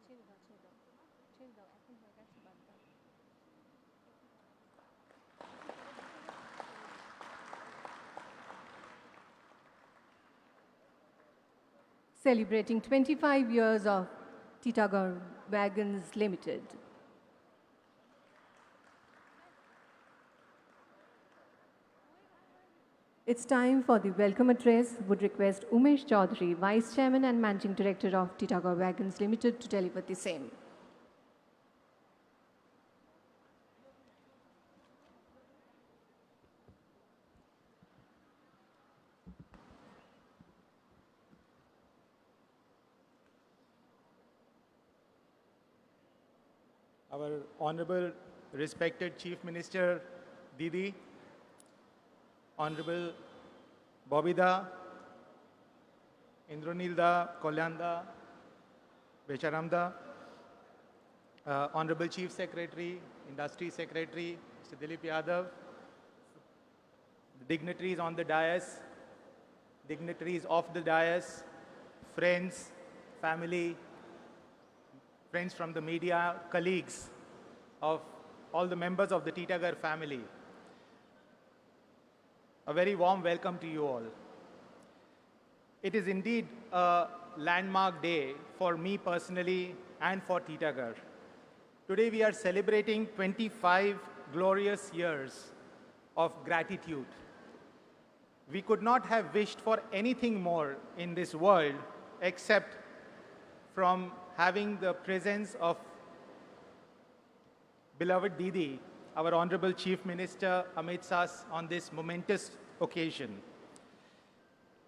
ছেড়ে দাও ছেড়ে দাও ছেড়ে দাও এখন হয়ে গেছে বাদ দাও একটু পরে ঢুকে গেছে তো ছেড়ে দিও Celebrating 25 years of Titagarh Wagons Limited. It's time for the welcome address. Would request Umesh Chaudhary, Vice Chairman and Managing Director of Titagarh Wagons Limited, to deliver the same. Our Honorable respected Chief Minister Didi, Honorable Bobida, Indranilda, Kolyanda, Becharamda, Honorable Chief Secretary, Industry Secretary, Mr. Dilip Yadav, dignitaries on the dais, dignitaries of the dais, friends, family, friends from the media, colleagues of all the members of the Titagarh family. A very warm welcome to you all. It is indeed a landmark day for me personally and for Titagarh. Today we are celebrating 25 glorious years of gratitude. We could not have wished for anything more in this world except from having the presence of beloved Didi, our Honorable Chief Minister Amit Sas, on this momentous occasion.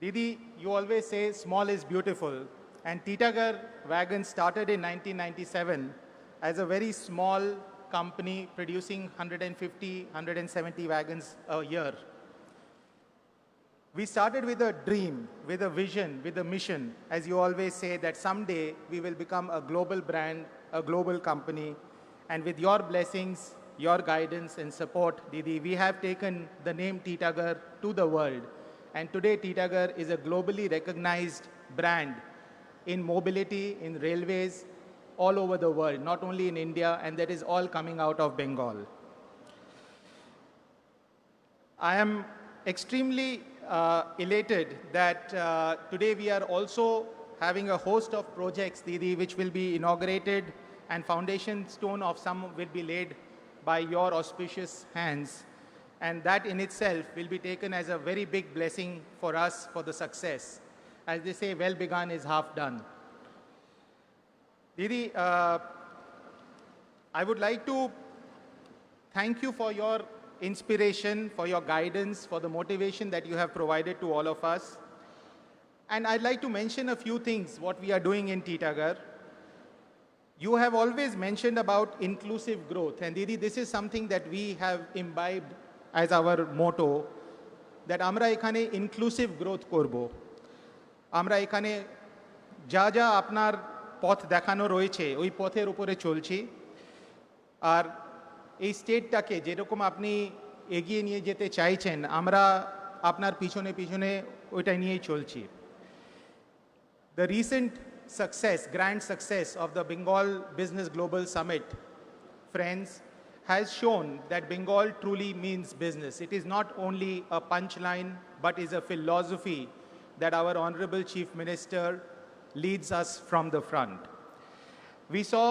Didi, you always say small is beautiful, and Titagarh Wagon started in 1997 as a very small company producing 150, 170 wagons a year. We started with a dream, with a vision, with a mission, as you always say, that someday we will become a global brand, a global company. And with your blessings, your guidance and support, Didi, we have taken the name Titagarh to the world. And today, Titagarh is a globally recognized brand in mobility, in railways, all over the world, not only in India, and that is all coming out of Bengal. I am extremely elated that today we are also having a host of projects, Didi, which will be inaugurated, and foundation stone of some will be laid by your auspicious hands. And that in itself will be taken as a very big blessing for us for the success. As they say, well begun is half done. Didi, I would like to thank you for your inspiration, for your guidance, for the motivation that you have provided to all of us. And I'd like to mention a few things, what we are doing in Titagarh. You have always mentioned about inclusive growth. And Didi, this is something that we have imbibed as our motto, that আমরা এখানে inclusive growth করব। আমরা এখানে যা যা আপনার পথ দেখানো রয়েছে ওই পথের উপরে চলছি। আর এই স্টেটটাকে যেরকম আপনি এগিয়ে নিয়ে যেতে চাইছেন আমরা আপনার পিছনে পিছনে ওইটা নিয়েই চলছি। The recent success, grand success of the Bengal Business Global Summit, friends, has shown that Bengal truly means business. It is not only a punchline, but is a philosophy that our Honorable Chief Minister leads us from the front. We saw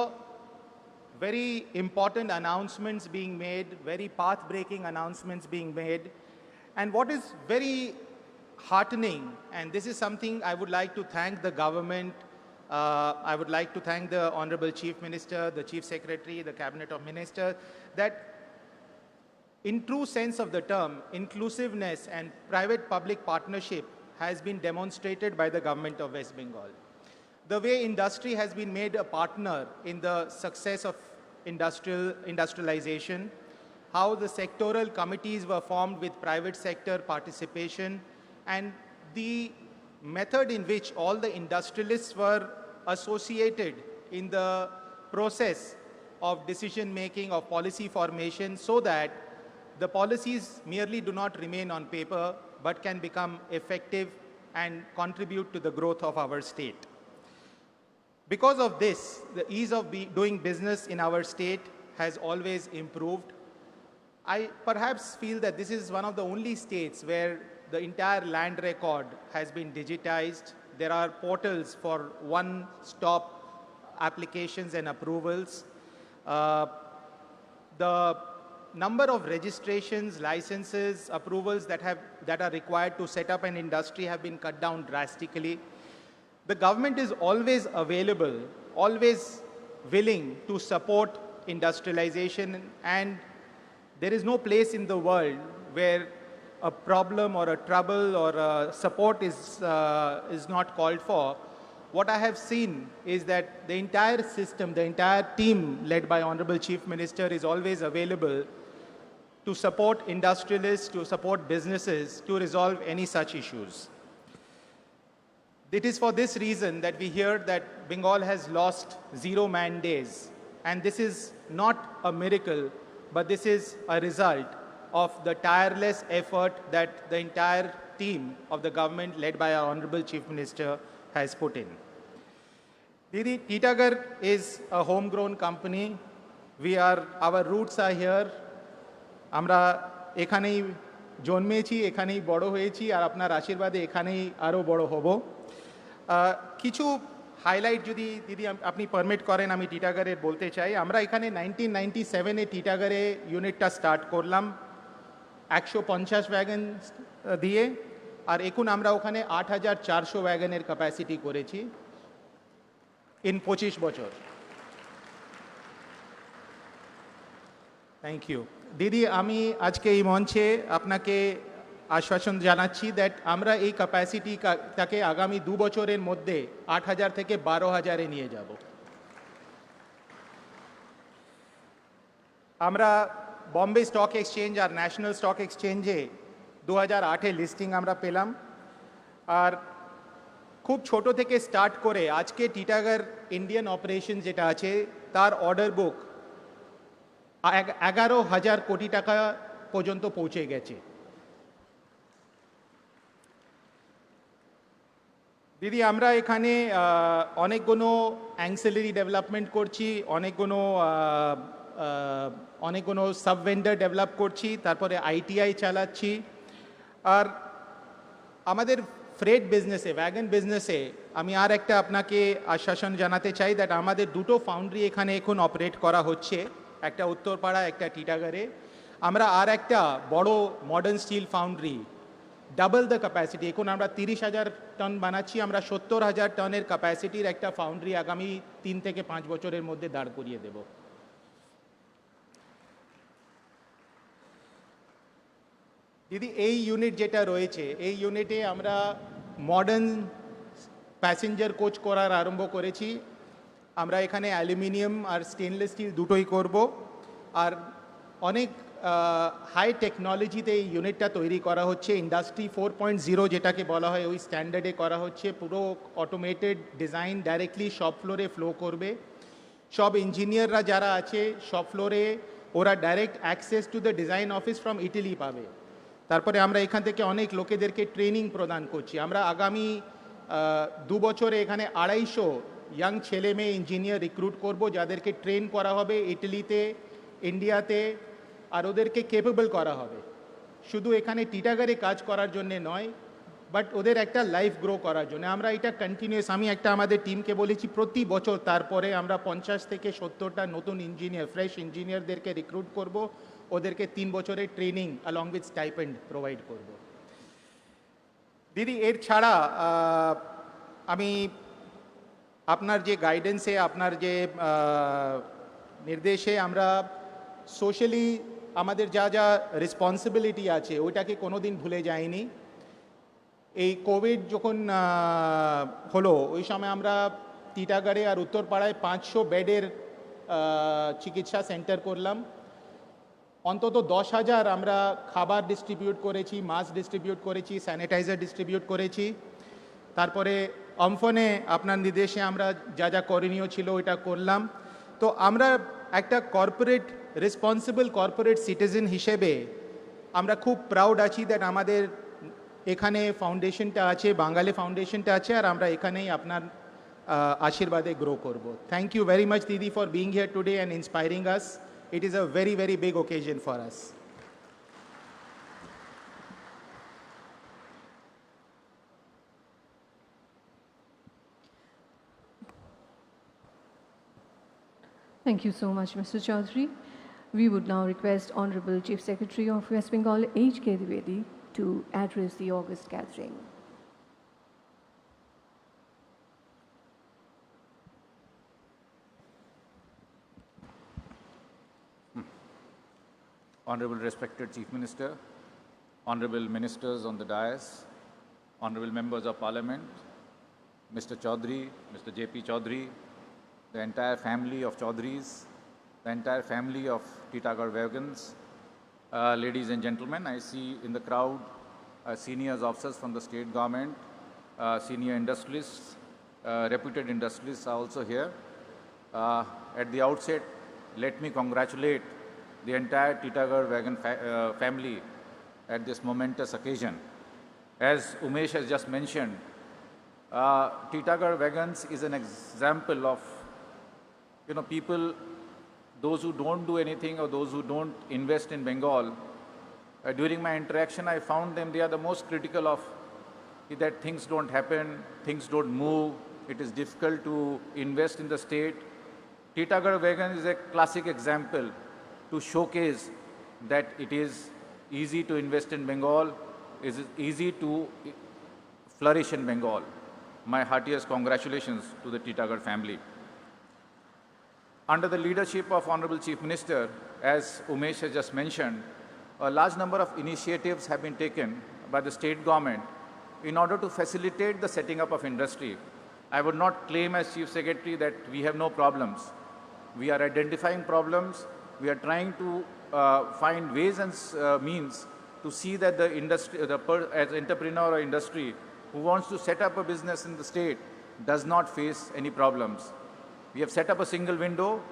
very important announcements being made, very path-breaking announcements being made. And what is very heartening, and this is something I would like to thank the government, I would like to thank the Honorable Chief Minister, the Chief Secretary, the Cabinet of Ministers, that in true sense of the term, inclusiveness and private-public partnership has been demonstrated by the government of West Bengal. The way industry has been made a partner in the success of industrialization, how the sectoral committees were formed with private sector participation, and the method in which all the industrialists were associated in the process of decision making, of policy formation, so that the policies merely do not remain on paper but can become effective and contribute to the growth of our state. Because of this, the ease of doing business in our state has always improved. I perhaps feel that this is one of the only states where the entire land record has been digitized. There are portals for one-stop applications and approvals. The number of registrations, licenses, approvals that are required to set up an industry have been cut down drastically. The government is always available, always willing to support industrialization, and there is no place in the world where a problem or a trouble or a support is not called for. What I have seen is that the entire system, the entire team led by Honorable Chief Minister is always available to support industrialists, to support businesses, to resolve any such issues. It is for this reason that we hear that Bengal has lost 0 man days. And this is not a miracle, but this is a result of the tireless effort that the entire team of the government led by our Honorable Chief Minister has put in. Didi, Titagarh is a homegrown company. Our roots are here. আমরা এখানেই জন্মেছি, এখানেই বড় হয়েছি, আর আপনার আশীর্বাদে এখানেই আরও বড় হব। কিছু হাইলাইট যদি দিদি আপনি পারমিট করেন আমি টিটাগড়ের বলতে চাই। আমরা এখানে 1997-এ টিটাগড়ে ইউনিটটা স্টার্ট করলাম 150 ওয়াগন দিয়ে, আর এখন আমরা ওখানে 8400 ওয়াগনের ক্যাপাসিটি করেছি ইন 25 বছর। থ্যাংক ইউ দিদি। আমি আজকে এই মঞ্চে আপনাকে আশ্বাসন জানাচ্ছি দ্যাট আমরা এই ক্যাপাসিটিটাকে আগামী 2 বছরের মধ্যে 8000 থেকে 12000-এ নিয়ে যাব। আমরা বম্বে স্টক এক্সচেঞ্জ আর ন্যাশনাল স্টক এক্সচেঞ্জে 2008-এ লিস্টিং আমরা পেলাম, আর খুব ছোট থেকে স্টার্ট করে আজকে টিটাগড় ইন্ডিয়ান অপারেশন যেটা আছে তার অর্ডার বুক 11,000 কোটি টাকা পর্যন্ত পৌঁছে গেছে। দিদি আমরা এখানে অনেকগুলো অ্যাংসিলারি ডেভেলপমেন্ট করছি, অনেকগুলো সাব ভেন্ডার ডেভেলপ করছি, তারপরে আইটিআই চালাচ্ছি। আর আমাদের ফ্রেট বিজনেসে, ওয়াগন বিজনেসে আমি আর একটা আপনাকে আশ্বাসন জানাতে চাই দ্যাট আমাদের 2টো ফাউন্ড্রি এখানে এখন অপারেট করা হচ্ছে, একটা উত্তরপাড়া, একটা টিটাগড়ে। আমরা আর একটা বড় modern steel foundry double the capacity, এখন আমরা 30,000 টন বানাচ্ছি, আমরা 70,000 টনের ক্যাপাসিটির একটা ফাউন্ড্রি আগামী 3 থেকে 5 বছরের মধ্যে দাঁড় করিয়ে দেব। দিদি এই ইউনিট যেটা রয়েছে এই ইউনিটে আমরা মডার্ন প্যাসেঞ্জার কোচ করার আরম্ভ করেছি। আমরা এখানে অ্যালুমিনিয়াম আর স্টেনলেস স্টিল দুটোই করব, আর অনেক হাই টেকনোলজিতে এই ইউনিটটা তৈরি করা হচ্ছে। ইন্ডাস্ট্রি 4.0 যেটাকে বলা হয় ওই স্ট্যান্ডার্ডে করা হচ্ছে। পুরো অটোমেটেড ডিজাইন ডাইরেক্টলি শপ ফ্লোরে ফ্লো করবে। সব ইঞ্জিনিয়াররা যারা আছে শপ ফ্লোরে ওরা direct access to the design office from Italy পাবে। তারপরে আমরা এখান থেকে অনেক লোকেদেরকে ট্রেনিং প্রদান করছি। আমরা আগামী 2 বছরে এখানে 250 ইয়াং ছেলে মেয়ে ইঞ্জিনিয়ার রিক্রুট করব, যাদেরকে ট্রেন করা হবে ইটালিতে, ইন্ডিয়াতে, আর ওদেরকে কেপেবল করা হবে শুধু এখানে টিটাগড়ে কাজ করার জন্য নয়, বাট ওদের একটা লাইফ গ্রো করার জন্য। আমরা এটা কন্টিনিউয়াস, আমি একটা আমাদের টিমকে বলেছি প্রতি বছর তারপরে আমরা 50 থেকে 70টা নতুন ইঞ্জিনিয়ার, ফ্রেশ ইঞ্জিনিয়ারদেরকে রিক্রুট করব, ওদেরকে 3 বছরের training along with stipend provide করব। দিদি এর ছাড়া আমি আপনার যে গাইডেন্সে, আপনার যে নির্দেশে আমরা সোশ্যালি আমাদের যা যা রেসপন্সিবিলিটি আছে ওইটাকে কোনো দিন ভুলে যাইনি। এই কোভিড যখন হলো ওই সময় আমরা টিটাগড়ে আর উত্তরপাড়ায় 500 বেডের চিকিৎসা সেন্টার করলাম। অন্তত 10,000 আমরা খাবার ডিস্ট্রিবিউট করেছি, মাস্ক ডিস্ট্রিবিউট করেছি, স্যানিটাইজার ডিস্ট্রিবিউট করেছি। তারপরে অম্ফনে আপনার নির্দেশে আমরা যা যা করণীয় ছিল ওইটা করলাম। তো আমরা একটা কর্পোরেট রেসপন্সিবল কর্পোরেট সিটিজেন হিসেবে আমরা খুব প্রাউড আছি দ্যাট আমাদের এখানে ফাউন্ডেশনটা আছে, বাঙালি ফাউন্ডেশনটা আছে, আর আমরা এখানেই আপনার Ashirwade grow korbo. Thank you very much, Didi, for being here today and inspiring us. It is a very, very big occasion for us. Thank you so much, Mr. Chaudhary. We would now request Honorable Chief Secretary of West Bengal, H.K. Dwivedi, to address the August gathering. Honorable respected Chief Minister, Honorable Ministers on the dais, Honorable Members of Parliament, Mr. Chaudhary, Mr. J.P. Chaudhary, the entire family of Chaudharys, the entire family of Titagarh Wagons, ladies and gentlemen, I see in the crowd senior officers from the state government, senior industrialists, reputed industrialists are also here. At the outset, let me congratulate the entire Titagarh Wagon family at this momentous occasion. As Umesh has just mentioned, Titagarh Wagons is an example of, people, those who don't do anything or those who don't invest in Bengal. During my interaction, I found they are the most critical of that things don't happen, things don't move, it is difficult to invest in the state. Titagarh Wagon is a classic example to showcase that it is easy to invest in Bengal, it is easy to flourish in Bengal. My heartiest congratulations to the Titagarh family. Under the leadership of Honorable Chief Minister, as Umesh has just mentioned, a large number of initiatives have been taken by the state government in order to facilitate the setting up of industry. I would not claim as Chief Secretary that we have no problems. We are identifying problems. We are trying to find ways and means to see that the industry, as entrepreneur or industry who wants to set up a business in the state does not face any problems. We have set up a single window,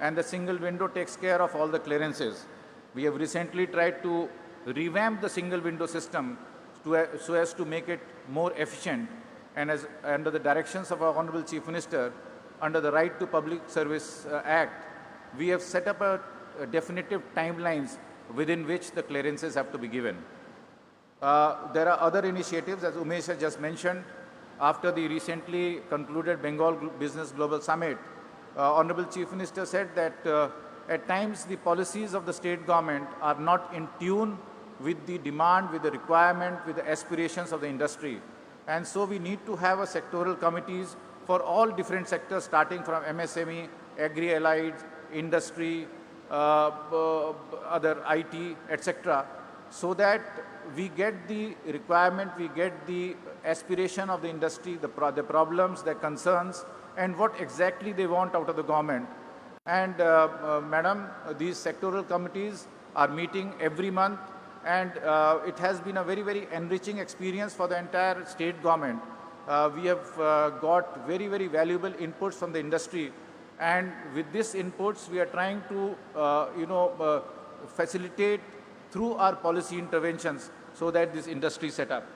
and the single window takes care of all the clearances. We have recently tried to revamp the single window system so as to make it more efficient, and as under the directions of our Honorable Chief Minister, under the Right to Public Service Act, we have set up a definitive timelines within which the clearances have to be given. There are other initiatives, as Umesh has just mentioned. After the recently concluded Bengal Business Global Summit, Honorable Chief Minister said that at times the policies of the state government are not in tune with the demand, with the requirement, with the aspirations of the industry. And so we need to have a sectoral committees for all different sectors, starting from MSME, agri-allied, industry, other IT, etc., so that we get the requirement, we get the aspiration of the industry, the problems, the concerns, and what exactly they want out of the government. And Madam, these sectoral committees are meeting every month, and it has been a very, very enriching experience for the entire state government. We have got very, very valuable inputs from the industry, and with these inputs, we are trying to, facilitate through our policy interventions so that this industry set up.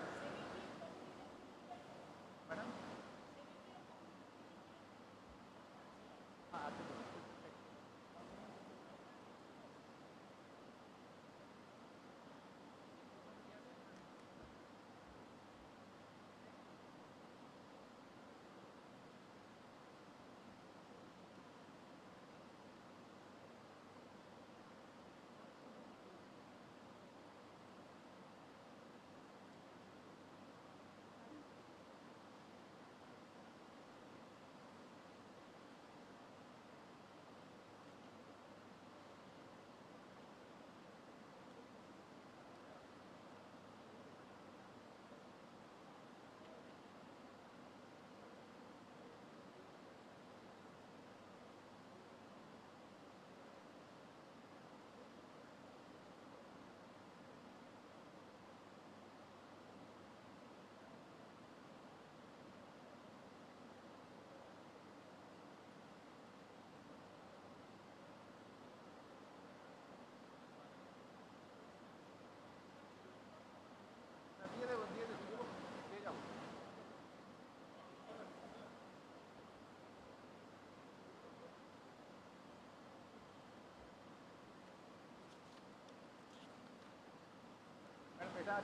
पूरा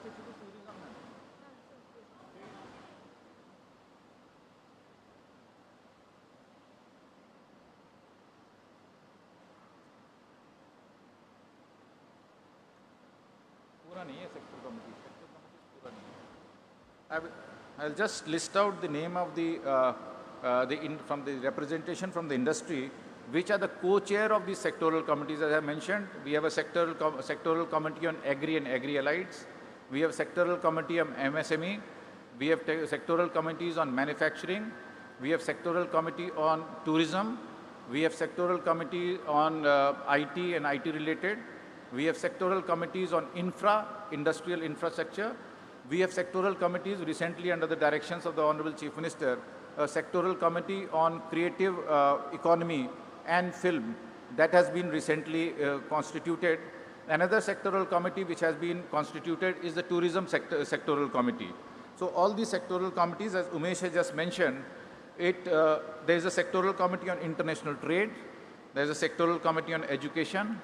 नहीं है sector committee. Sector committee पूरा नहीं है. I'll just list out the name of from the representation from the industry, which are the co-chair of these sectoral committees. As I mentioned, we have a sectoral committee on agri and agri-alides. We have sectoral committee on MSME. We have sectoral committees on manufacturing. We have sectoral committee on tourism. We have sectoral committee on IT and IT related. We have sectoral committees on industrial infrastructure. We have sectoral committees recently under the directions of the Honorable Chief Minister, a sectoral committee on creative economy and film that has been recently constituted. Another sectoral committee which has been constituted is the tourism sectoral committee. So all these sectoral committees, as Umesh has just mentioned, there is a sectoral committee on international trade, there is a sectoral committee on education,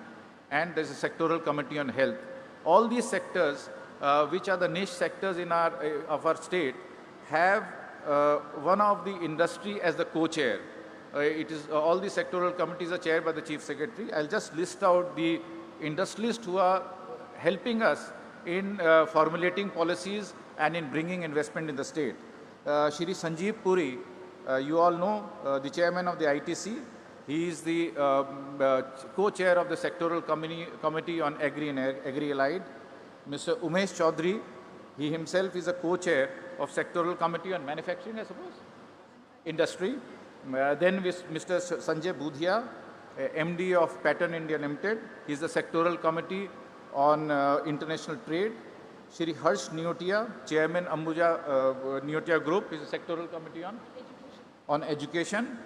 and there is a sectoral committee on health. All these sectors, which are the niche sectors in of our state, have one of the industry as the co-chair. All the sectoral committees are chaired by the Chief Secretary. I'll just list out the industrialists who are helping us in formulating policies and in bringing investment in the state. Shri Sanjeev Puri, you all know, the chairman of the ITC. He is the co-chair of the sectoral committee on agri and agri-allied. Mr. Umesh Chaudhary, he himself is a co-chair of sectoral committee on manufacturing, I suppose, industry. Then with Mr. Sanjay Budhia, MD of Pattern India Limited. He is the sectoral committee on international trade. Shri Harsh Neotia, chairman Ambuja Neotia Group, is a sectoral committee on education.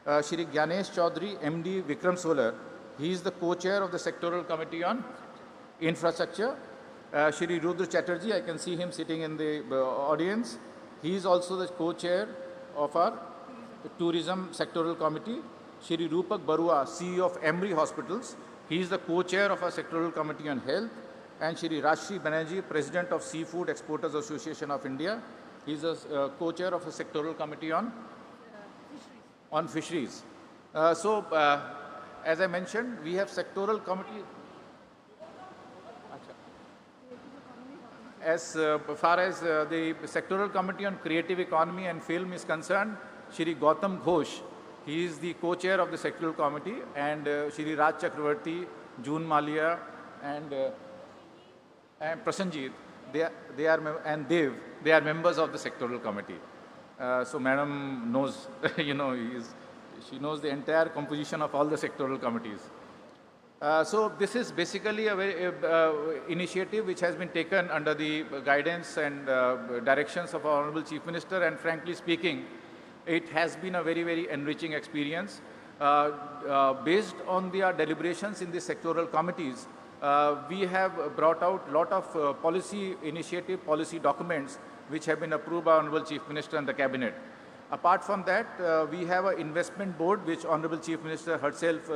Shri Gyanesh Chaudhary, MD Vikram Solar, he is the co-chair of the sectoral committee on infrastructure. Shri Rudra Chatterjee, I can see him sitting in the audience. He is also the co-chair of our tourism sectoral committee. Shri Rupak Barua, CEO of Emory Hospitals, he is the co-chair of our sectoral committee on health. And Shri Rashri Banerjee, president of Seafood Exporters Association of India, he is a co-chair of a sectoral committee on fisheries. As I mentioned, we have sectoral committee. As far as the sectoral committee on creative economy and film is concerned, Shri Gautam Ghosh, he is the co-chair of the sectoral committee, and Shri Raj Chakravarti, June Malia, and Prasanjit, they are members of the sectoral committee. So Madam knows, she knows the entire composition of all the sectoral committees. So this is basically a initiative which has been taken under the guidance and directions of our Honorable Chief Minister, and frankly speaking, it has been a very, very enriching experience. Based on our deliberations in the sectoral committees, we have brought out a lot of policy initiative, policy documents which have been approved by Honorable Chief Minister and the Cabinet. Apart from that, we have an investment board which Honorable Chief Minister herself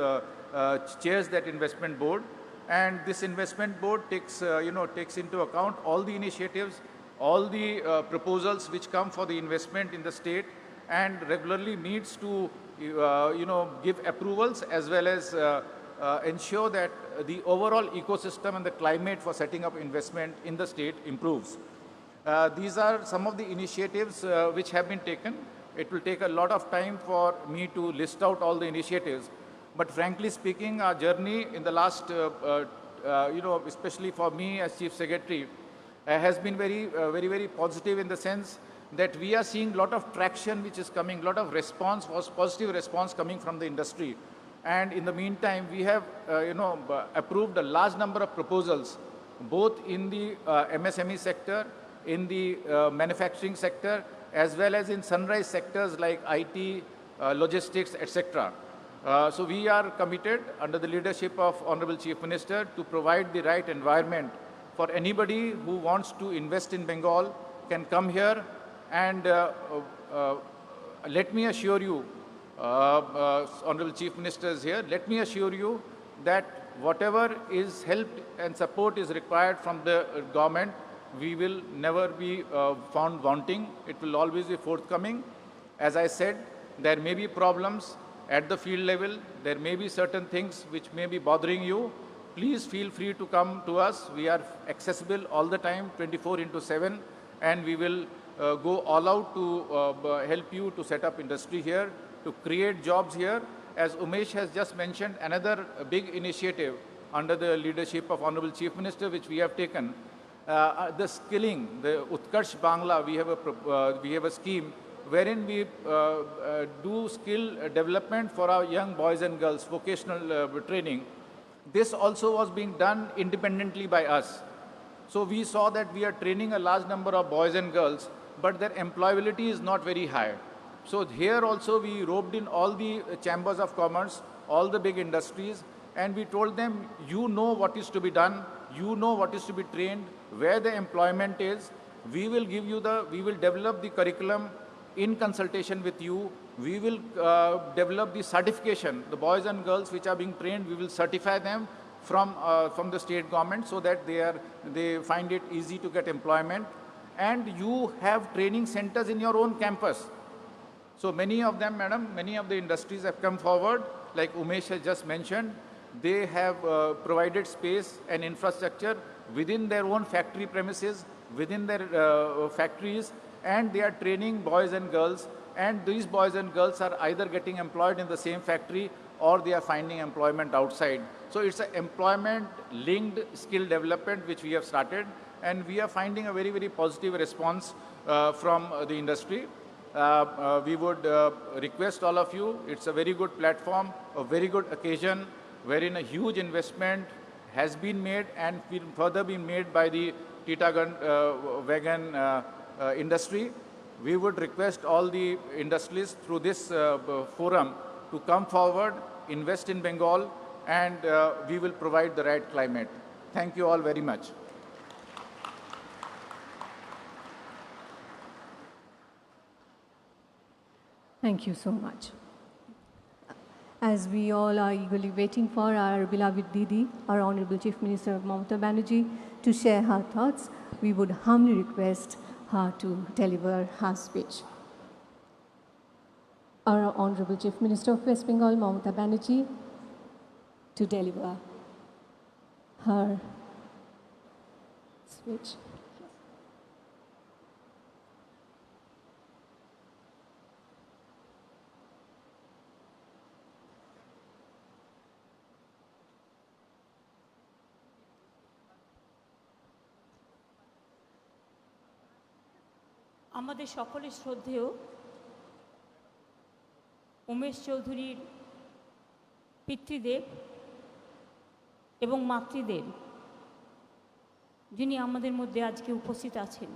chairs that investment board, and this investment board takes into account all the initiatives, all the proposals which come for the investment in the state, and regularly meets to give approvals as well as ensure that the overall ecosystem and the climate for setting up investment in the state improves. These are some of the initiatives which have been taken. It will take a lot of time for me to list out all the initiatives, but frankly speaking, our journey in the last, especially for me as Chief Secretary, has been very, very positive in the sense that we are seeing a lot of traction which is coming, a lot of response, positive response coming from the industry. And in the meantime, we have, approved a large number of proposals, both in the MSME sector, in the manufacturing sector, as well as in sunrise sectors like IT, logistics, etc. So we are committed under the leadership of Honorable Chief Minister to provide the right environment for anybody who wants to invest in Bengal can come here, and let me assure you, Honorable Chief Minister is here, let me assure you that whatever is help and support is required from the government, we will never be found wanting. It will always be forthcoming. As I said, there may be problems at the field level. There may be certain things which may be bothering you. Please feel free to come to us. We are accessible all the time, 24/7, and we will go all out to help you to set up industry here, to create jobs here. As Umesh has just mentioned, another big initiative under the leadership of Honorable Chief Minister, which we have taken, the skilling, the Utkarsh Bangla, we have a scheme wherein we do skill development for our young boys and girls, vocational training. This also was being done independently by us. So we saw that we are training a large number of boys and girls, but their employability is not very high. So here also we roped in all the chambers of commerce, all the big industries, and we told them, you know what is to be done, you know what is to be trained, where the employment is. We will develop the curriculum in consultation with you. We will develop the certification. The boys and girls which are being trained, we will certify them from the state government so that they find it easy to get employment. And you have training centers in your own campus. So many of them, madam, many of the industries have come forward, like Umesh has just mentioned. They have provided space and infrastructure within their own factory premises, within their factories, and they are training boys and girls. And these boys and girls are either getting employed in the same factory or they are finding employment outside. So it's an employment-linked skill development which we have started, and we are finding a very, very positive response from the industry. We would request all of you, it's a very good platform, a very good occasion, wherein a huge investment has been made and will further be made by the Titagarh wagon industry. We would request all the industries through this forum to come forward, invest in Bengal, and we will provide the right climate. Thank you all very much. Thank you so much. As we all are eagerly waiting for our beloved Didi, our Honorable Chief Minister Mamata Banerjee, to share her thoughts, we would humbly request her to deliver her speech. Our Honorable Chief Minister of West Bengal, Mamata Banerjee, to deliver her speech. আমাদের সকলের শ্রদ্ধেয় উমেশ চৌধুরীর পিতৃদেব এবং মাতৃদেব, যিনি আমাদের মধ্যে আজকে উপস্থিত আছেন,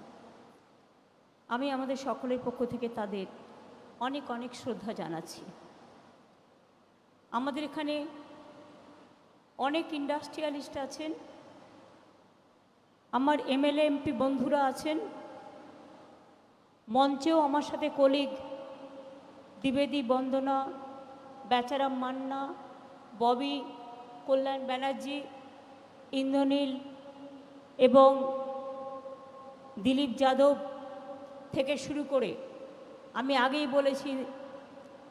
আমি আমাদের সকলের পক্ষ থেকে তাদের অনেক অনেক শ্রদ্ধা জানাচ্ছি। আমাদের এখানে অনেক ইন্ডাস্ট্রিয়ালিস্ট আছেন, আমার এমএলএ এমপি বন্ধুরা আছেন, মঞ্চেও আমার সাথে কলিগ দ্বিবেদী বন্দনা, বেচারাম মান্না, ববি, কল্যাণ ব্যানার্জি, ইন্দ্রনীল এবং দিলীপ যাদব থেকে শুরু করে, আমি আগেই বলেছি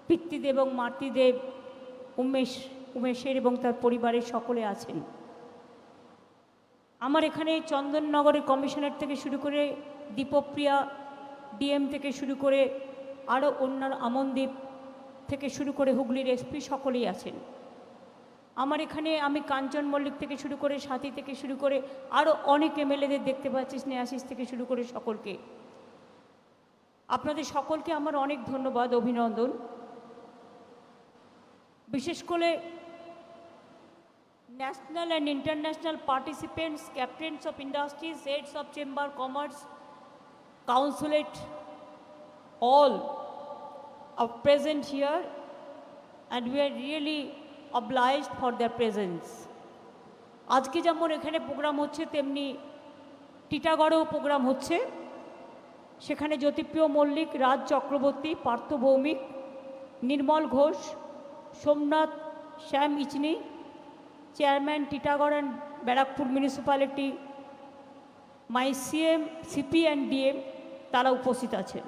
পিতৃদেব এবং মাতৃদেব উমেশের এবং তার পরিবারের সকলে আছেন। আমার এখানে চন্দননগরের কমিশনার থেকে শুরু করে দীপপ্রিয়া ডিএম থেকে শুরু করে আরও অন্যান্য আমনদ্বীপ থেকে শুরু করে হুগলির এসপি সকলেই আছেন। আমার এখানে আমি কাঞ্চন মল্লিক থেকে শুরু করে সাথী থেকে শুরু করে আরও অনেক এমএলএদের দেখতে পাচ্ছি, স্নেহাশিস থেকে শুরু করে সকলকে, আপনাদের সকলকে আমার অনেক ধন্যবাদ, অভিনন্দন। বিশেষ করে national and international participants, captains of industries, heads of chamber commerce, consulate, all are present here, and we are really obliged for their presence. আজকে যেমন এখানে প্রোগ্রাম হচ্ছে, তেমনি টিটাগড়েও প্রোগ্রাম হচ্ছে। সেখানে জ্যোতিপ্রিয় মল্লিক, রাজ চক্রবর্তী, পার্থ ভৌমিক, নির্মল ঘোষ, সোমনাথ শ্যাম ইচনি, chairman Titagarh and Barrackpore municipality, মাই সিএম সিপি অ্যান্ড ডিএম তারা উপস্থিত আছেন।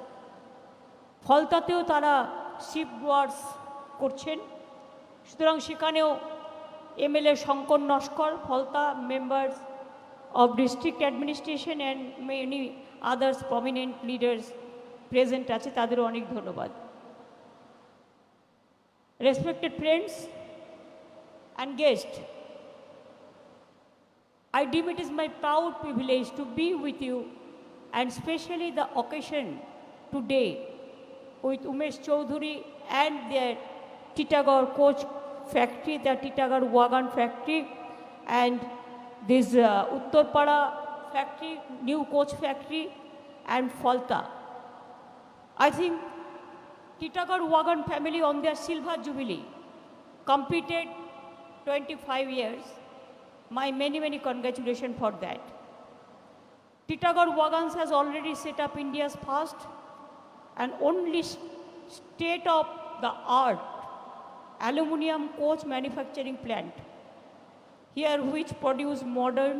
ফলতাতেও তারা শিপ ওয়ার্স করছেন, সুতরাং সেখানেও MLA Shankar Naskar, Falta members of district administration and many others prominent leaders present আছে, তাদেরও অনেক ধন্যবাদ। Respected friends and guests, I deem it is my proud privilege to be with you, and especially the occasion today with Umesh Choudhury and their Titagarh coach factory, the Titagarh wagon factory, and this Uttarpada factory, new coach factory, and Falta. I think Titagarh wagon family on their silver jubilee completed 25 years. My many congratulations for that. Titagarh Wagons has already set up India's first and only state-of-the-art aluminum coach manufacturing plant, here which produce modern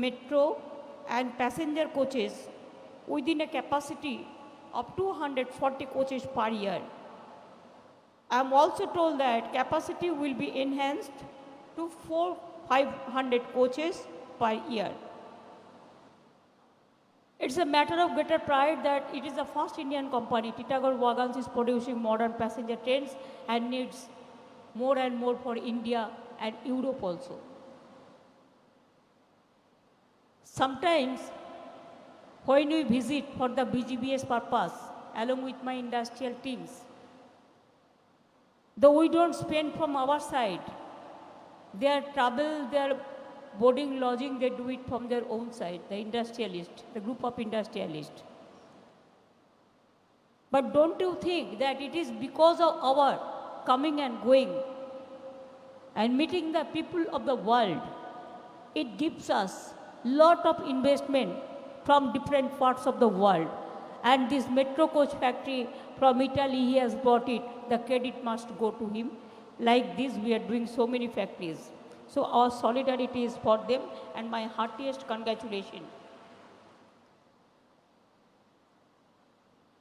metro and passenger coaches within a capacity of 240 coaches per year. I am also told that capacity will be enhanced to 500 coaches per year. It's a matter of greater pride that it is the first Indian company, Titagarh Wagons, is producing modern passenger trains and needs more and more for India and Europe also. Sometimes when we visit for the BGBS purpose along with my industrial teams, though we don't spend from our side, their travel, their boarding, lodging, they do it from their own side, the industrialist, the group of industrialists. But don't you think that it is because of our coming and going and meeting the people of the world, it gives us lot of investment from different parts of the world. And this metro coach factory from Italy, he has brought it, the credit must go to him. Like this, we are doing so many factories. So our solidarity is for them, and my heartiest congratulations.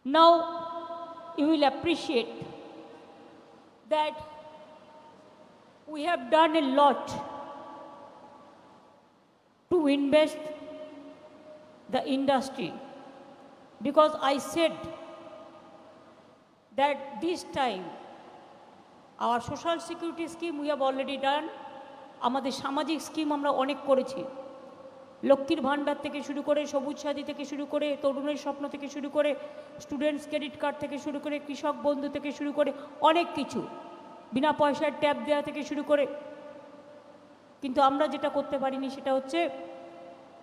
Now, you will appreciate that we have done a lot to invest the industry, because I said that this time our social security scheme we have already done, আমাদের সামাজিক scheme আমরা অনেক করেছি, লক্ষ্মীর ভাণ্ডার থেকে শুরু করে, সবুজ সাথী থেকে শুরু করে, তরুণের স্বপ্ন থেকে শুরু করে, স্টুডেন্টস ক্রেডিট কার্ড থেকে শুরু করে, কৃষক বন্ধু থেকে শুরু করে অনেক কিছু, বিনা পয়সার ট্যাব দেওয়া থেকে শুরু করে। কিন্তু আমরা যেটা করতে পারিনি সেটা হচ্ছে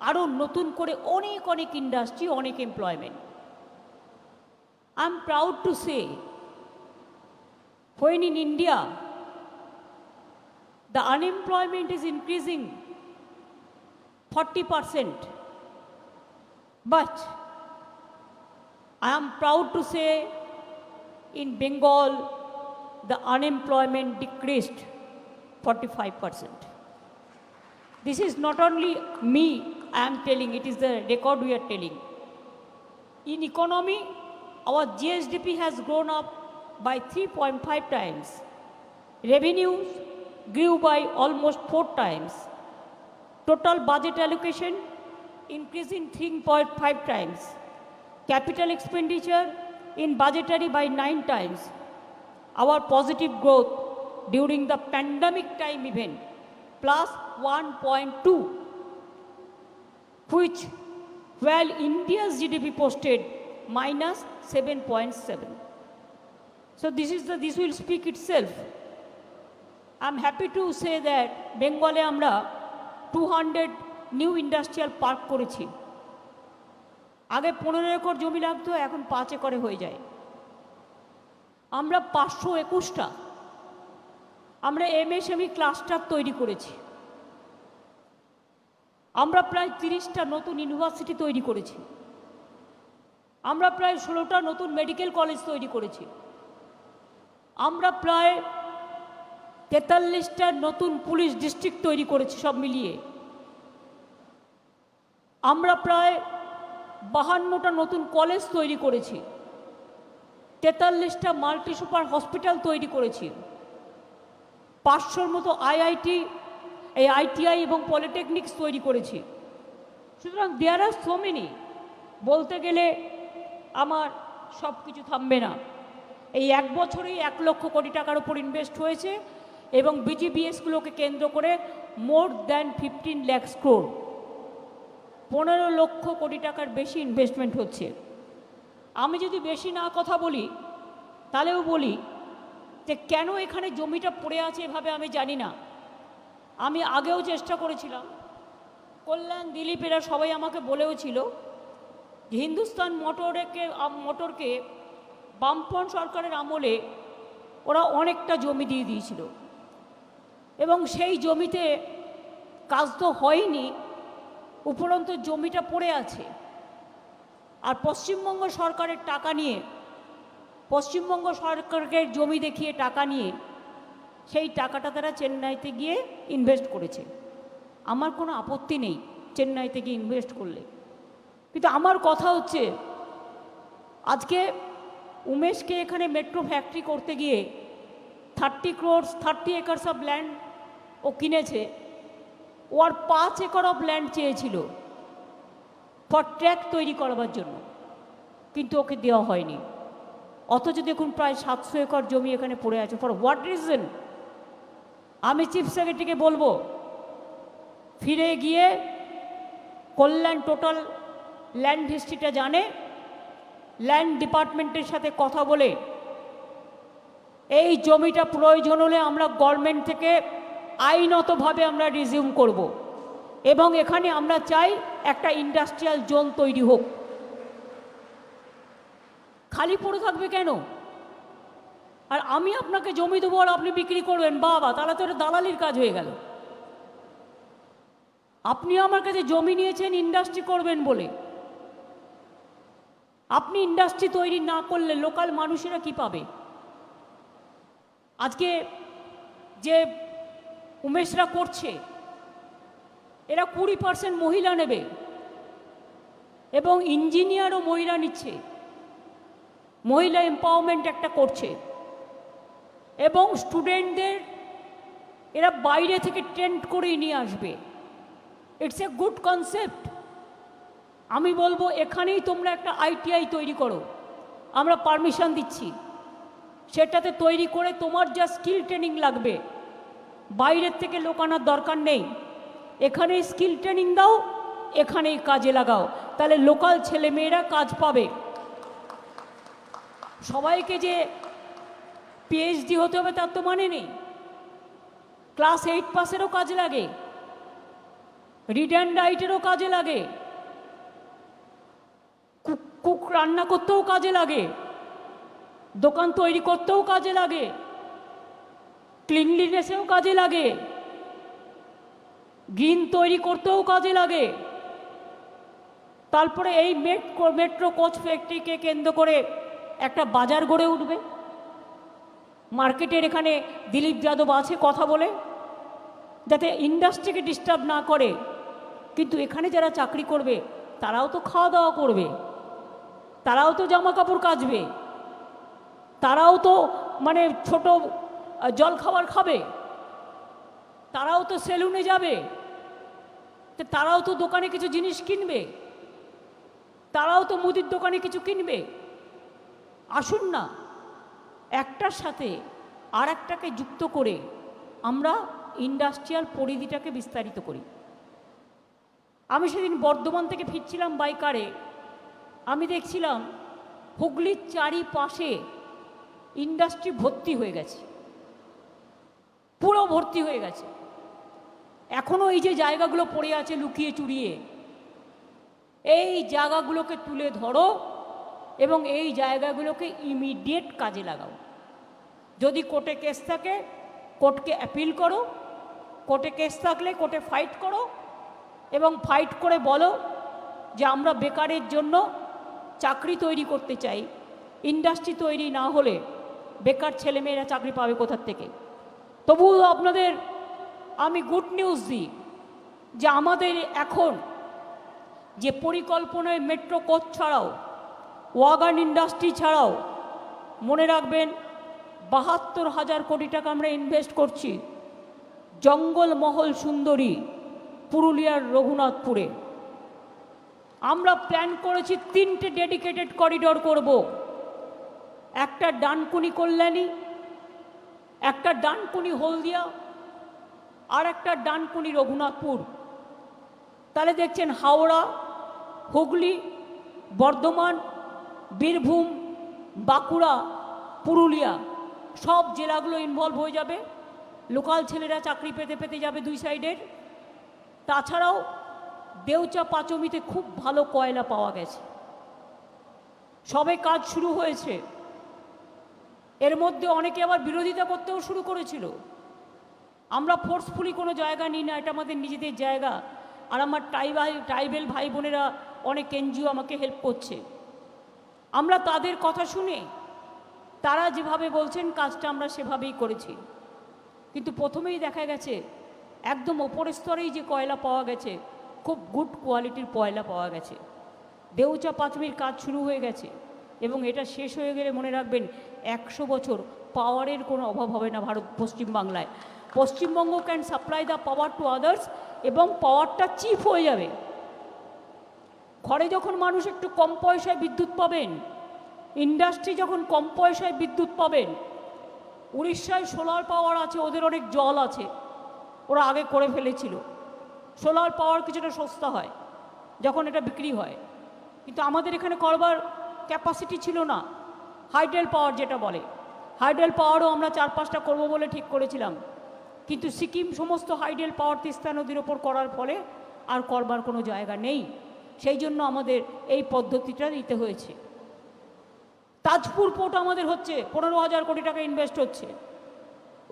আরও নতুন করে অনেক ইন্ডাস্ট্রি, অনেক employment. I am proud to say, when in India the unemployment is increasing 40%, but I am proud to say in Bengal the unemployment decreased 45%. This is not only me I am telling, it is the record we are telling. In economy, our GSDP has grown up by 3.5 times. Revenues grew by almost 4 times. Total budget allocation increasing 3.5 times. Capital expenditure in budgetary by 9 times. Our positive growth during the pandemic time even plus 1.2, which while India's GDP posted minus 7.7. So this will speak itself. I'm happy to say that Bengal আমরা 200 new industrial park করেছি। আগে 15 acre জমি লাগতো, এখন 5 একরে হয়ে যায়। আমরা 521টা আমরা এমএসএমই ক্লাস্টার তৈরি করেছি। আমরা প্রায় 30টা নতুন ইউনিভার্সিটি তৈরি করেছি। আমরা প্রায় 16টা নতুন মেডিকেল কলেজ তৈরি করেছি। আমরা প্রায় 43টা নতুন পুলিশ ডিস্ট্রিক্ট তৈরি করেছি সব মিলিয়ে। আমরা প্রায় 52টা নতুন কলেজ তৈরি করেছি, 43টা মাল্টি সুপার হসপিটাল তৈরি করেছি, 500-র মতো আইটিআই এবং পলিটেকনিক্স তৈরি করেছি। সুতরাং দেয়ার আর সো মেনি, বলতে গেলে আমার সব কিছু থামবে না। এই 1 বছরেই 1 লক্ষ কোটি টাকার উপর ইনভেস্ট হয়েছে এবং বিজিবিএসগুলোকে কেন্দ্র করে মোর দ্যান 15 লাখ ক্রোড়, 15 লক্ষ কোটি টাকার বেশি ইনভেস্টমেন্ট হচ্ছে। আমি যদি বেশি না কথা বলি তাহলেও বলি যে কেন এখানে জমিটা পড়ে আছে এভাবে আমি জানি না। আমি আগেও চেষ্টা করেছিলাম, কল্যাণ দিলীপ এরা সবাই আমাকে বলেও ছিল যে হিন্দুস্তান মোটরকে বামপন্থ সরকারের আমলে ওরা অনেকটা জমি দিয়ে দিয়েছিল এবং সেই জমিতে কাজ তো হয়নি, উপরন্তু জমিটা পড়ে আছে। আর পশ্চিমবঙ্গ সরকারের টাকা নিয়ে, পশ্চিমবঙ্গ সরকারকে জমি দেখিয়ে টাকা নিয়ে সেই টাকাটা তারা চেন্নাইতে গিয়ে ইনভেস্ট করেছে। আমার কোনো আপত্তি নেই চেন্নাইতে গিয়ে ইনভেস্ট করলে, কিন্তু আমার কথা হচ্ছে আজকে উমেশকে এখানে মেট্রো ফ্যাক্টরি করতে গিয়ে 30 একর্স অফ ল্যান্ড ও কিনেছে। ও আর 5 একর অফ ল্যান্ড চেয়েছিল ফর ট্র্যাক তৈরি করবার জন্য, কিন্তু ওকে দেওয়া হয়নি। অথচ দেখুন প্রায় 700 একর জমি এখানে পড়ে আছে। For what reason? আমি চিফ সেক্রেটারিকে বলবো ফিরে গিয়ে কল্যাণ টোটাল ল্যান্ড হিস্ট্রিটা জানে, ল্যান্ড ডিপার্টমেন্টের সাথে কথা বলে এই জমিটা প্রয়োজন হলে আমরা গভর্নমেন্ট থেকে আইনতভাবে আমরা রিজিউম করব এবং এখানে আমরা চাই একটা ইন্ডাস্ট্রিয়াল জোন তৈরি হোক। খালি পড়ে থাকবে কেন? আর আমি আপনাকে জমি দেবো আর আপনি বিক্রি করবেন, বাবা, তাহলে তো এটা দালালির কাজ হয়ে গেল। আপনি আমার কাছে জমি নিয়েছেন ইন্ডাস্ট্রি করবেন বলে, আপনি ইন্ডাস্ট্রি তৈরি না করলে লোকাল মানুষেরা কি পাবে? আজকে যে উমেশরা করছে এরা 20% মহিলা নেবে এবং ইঞ্জিনিয়ারও মহিলা নিচ্ছে, মহিলা এম্পাওয়ারমেন্ট একটা করছে এবং স্টুডেন্টদের এরা বাইরে থেকে ট্রেন্ড করেই নিয়ে আসবে। It's a good concept. আমি বলবো এখানেই তোমরা একটা আইটিআই তৈরি করো, আমরা পারমিশন দিচ্ছি। সেটাতে তৈরি করে তোমার যা স্কিল ট্রেনিং লাগবে বাইরের থেকে লোক আনার দরকার নেই, এখানেই স্কিল ট্রেনিং দাও, এখানেই কাজে লাগাও, তাহলে লোকাল ছেলেমেয়েরা কাজ পাবে। সবাইকে যে পিএইচডি হতে হবে তার তো মানে নেই। ক্লাস 8 পাসেরও কাজে লাগে, রিড অ্যান্ড রাইটেরও কাজে লাগে, কুক রান্না করতেও কাজে লাগে, দোকান তৈরি করতেও কাজে লাগে, ক্লিনলিনেসেও কাজে লাগে, গ্রিন তৈরি করতেও কাজে লাগে। তারপরে এই মেট্রো কোচ ফ্যাক্টরিকে কেন্দ্র করে একটা বাজার গড়ে উঠবে। মার্কেটের এখানে দিলীপ যাদব আছে কথা বলে, যাতে ইন্ডাস্ট্রিকে ডিস্টার্ব না করে, কিন্তু এখানে যারা চাকরি করবে তারাও তো খাওয়া দাওয়া করবে, তারাও তো জামা কাপড় কাচবে, তারাও তো মানে ছোট জল খাবার খাবে, তারাও তো সেলুনে যাবে, তারাও তো দোকানে কিছু জিনিস কিনবে, তারাও তো মুদির দোকানে কিছু কিনবে। আসুন না একটার সাথে আর একটাকে যুক্ত করে আমরা ইন্ডাস্ট্রিয়াল পরিধিটাকে বিস্তারিত করি। আমি সেদিন বর্ধমান থেকে ফিরছিলাম বাইকারে, আমি দেখছিলাম হুগলির চারিপাশে ইন্ডাস্ট্রি ভর্তি হয়ে গেছে, পুরো ভর্তি হয়ে গেছে। এখনও এই যে জায়গাগুলো পড়ে আছে লুকিয়ে চুরিয়ে, এই জায়গাগুলোকে তুলে ধরো এবং এই জায়গাগুলোকে ইমিডিয়েট কাজে লাগাও। যদি কোর্টে কেস থাকে কোর্টকে অ্যাপিল করো, কোর্টে কেস থাকলে কোর্টে ফাইট করো এবং ফাইট করে বলো যে আমরা বেকারের জন্য চাকরি তৈরি করতে চাই। ইন্ডাস্ট্রি তৈরি না হলে বেকার ছেলেমেয়েরা চাকরি পাবে কোথার থেকে? তবুও আপনাদের আমি গুড নিউজ দিই যে আমাদের এখন যে পরিকল্পনায় মেট্রো কোচ ছাড়াও, ওয়াগান ইন্ডাস্ট্রি ছাড়াও, মনে রাখবেন ৭২,০০০ কোটি টাকা আমরা ইনভেস্ট করছি জঙ্গলমহল সুন্দরী পুরুলিয়ার রঘুনাথপুরে। আমরা প্ল্যান করেছি 3টে ডেডিকেটেড করিডোর করব, একটা ডানকুনি কল্যাণী, একটা ডানকুনি হলদিয়া, আর একটা ডানকুনি রঘুনাথপুর। তাহলে দেখছেন হাওড়া, হুগলি, বর্ধমান, বীরভূম, বাঁকুড়া, পুরুলিয়া সব জেলাগুলো ইনভলভ হয়ে যাবে। লোকাল ছেলেরা চাকরি পেতে পেতে যাবে দুই সাইডের। তাছাড়াও দেউচা পাঁচমিতে খুব ভালো কয়লা পাওয়া গেছে, সবে কাজ শুরু হয়েছে। এর মধ্যে অনেকে আবার বিরোধিতা করতেও শুরু করেছিল। আমরা ফোর্সফুলি কোনো জায়গা নিই না, এটা আমাদের নিজেদের জায়গা। আর আমার ট্রাইবেল ভাই বোনেরা অনেক এনজিও আমাকে হেল্প করছে। আমরা তাদের কথা শুনে তারা যেভাবে বলছেন কাজটা আমরা সেভাবেই করেছি। কিন্তু প্রথমেই দেখা গেছে একদম ওপরের স্তরেই যে কয়লা পাওয়া গেছে খুব গুড কোয়ালিটির কয়লা পাওয়া গেছে। দেউচা পাঁচমির কাজ শুরু হয়ে গেছে এবং এটা শেষ হয়ে গেলে মনে রাখবেন 100 বছর পাওয়ারের কোনো অভাব হবে না পশ্চিমবাংলায়। Paschimbanga can supply the power to others এবং পাওয়ারটা চিপ হয়ে যাবে। ঘরে যখন মানুষ একটু কম পয়সায় বিদ্যুৎ পাবেন, ইন্ডাস্ট্রি যখন কম পয়সায় বিদ্যুৎ পাবেন, উড়িষ্যায় সোলার পাওয়ার আছে, ওদের অনেক জল আছে, ওরা আগে করে ফেলেছিল। সোলার পাওয়ার কিছুটা সস্তা হয় যখন এটা বিক্রি হয়, কিন্তু আমাদের এখানে করবার ক্যাপাসিটি ছিল না। হাইডেল পাওয়ার যেটা বলে, হাইডেল পাওয়ারও আমরা 4-5টা করবো বলে ঠিক করেছিলাম, কিন্তু সিকিম সমস্ত হাইডেল পাওয়ার তিস্তা নদীর ওপর করার ফলে আর করবার কোনো জায়গা নেই। সেই জন্য আমাদের এই পদ্ধতিটা নিতে হয়েছে। তাজপুর পোর্ট আমাদের হচ্ছে 15,000 কোটি টাকা ইনভেস্ট হচ্ছে,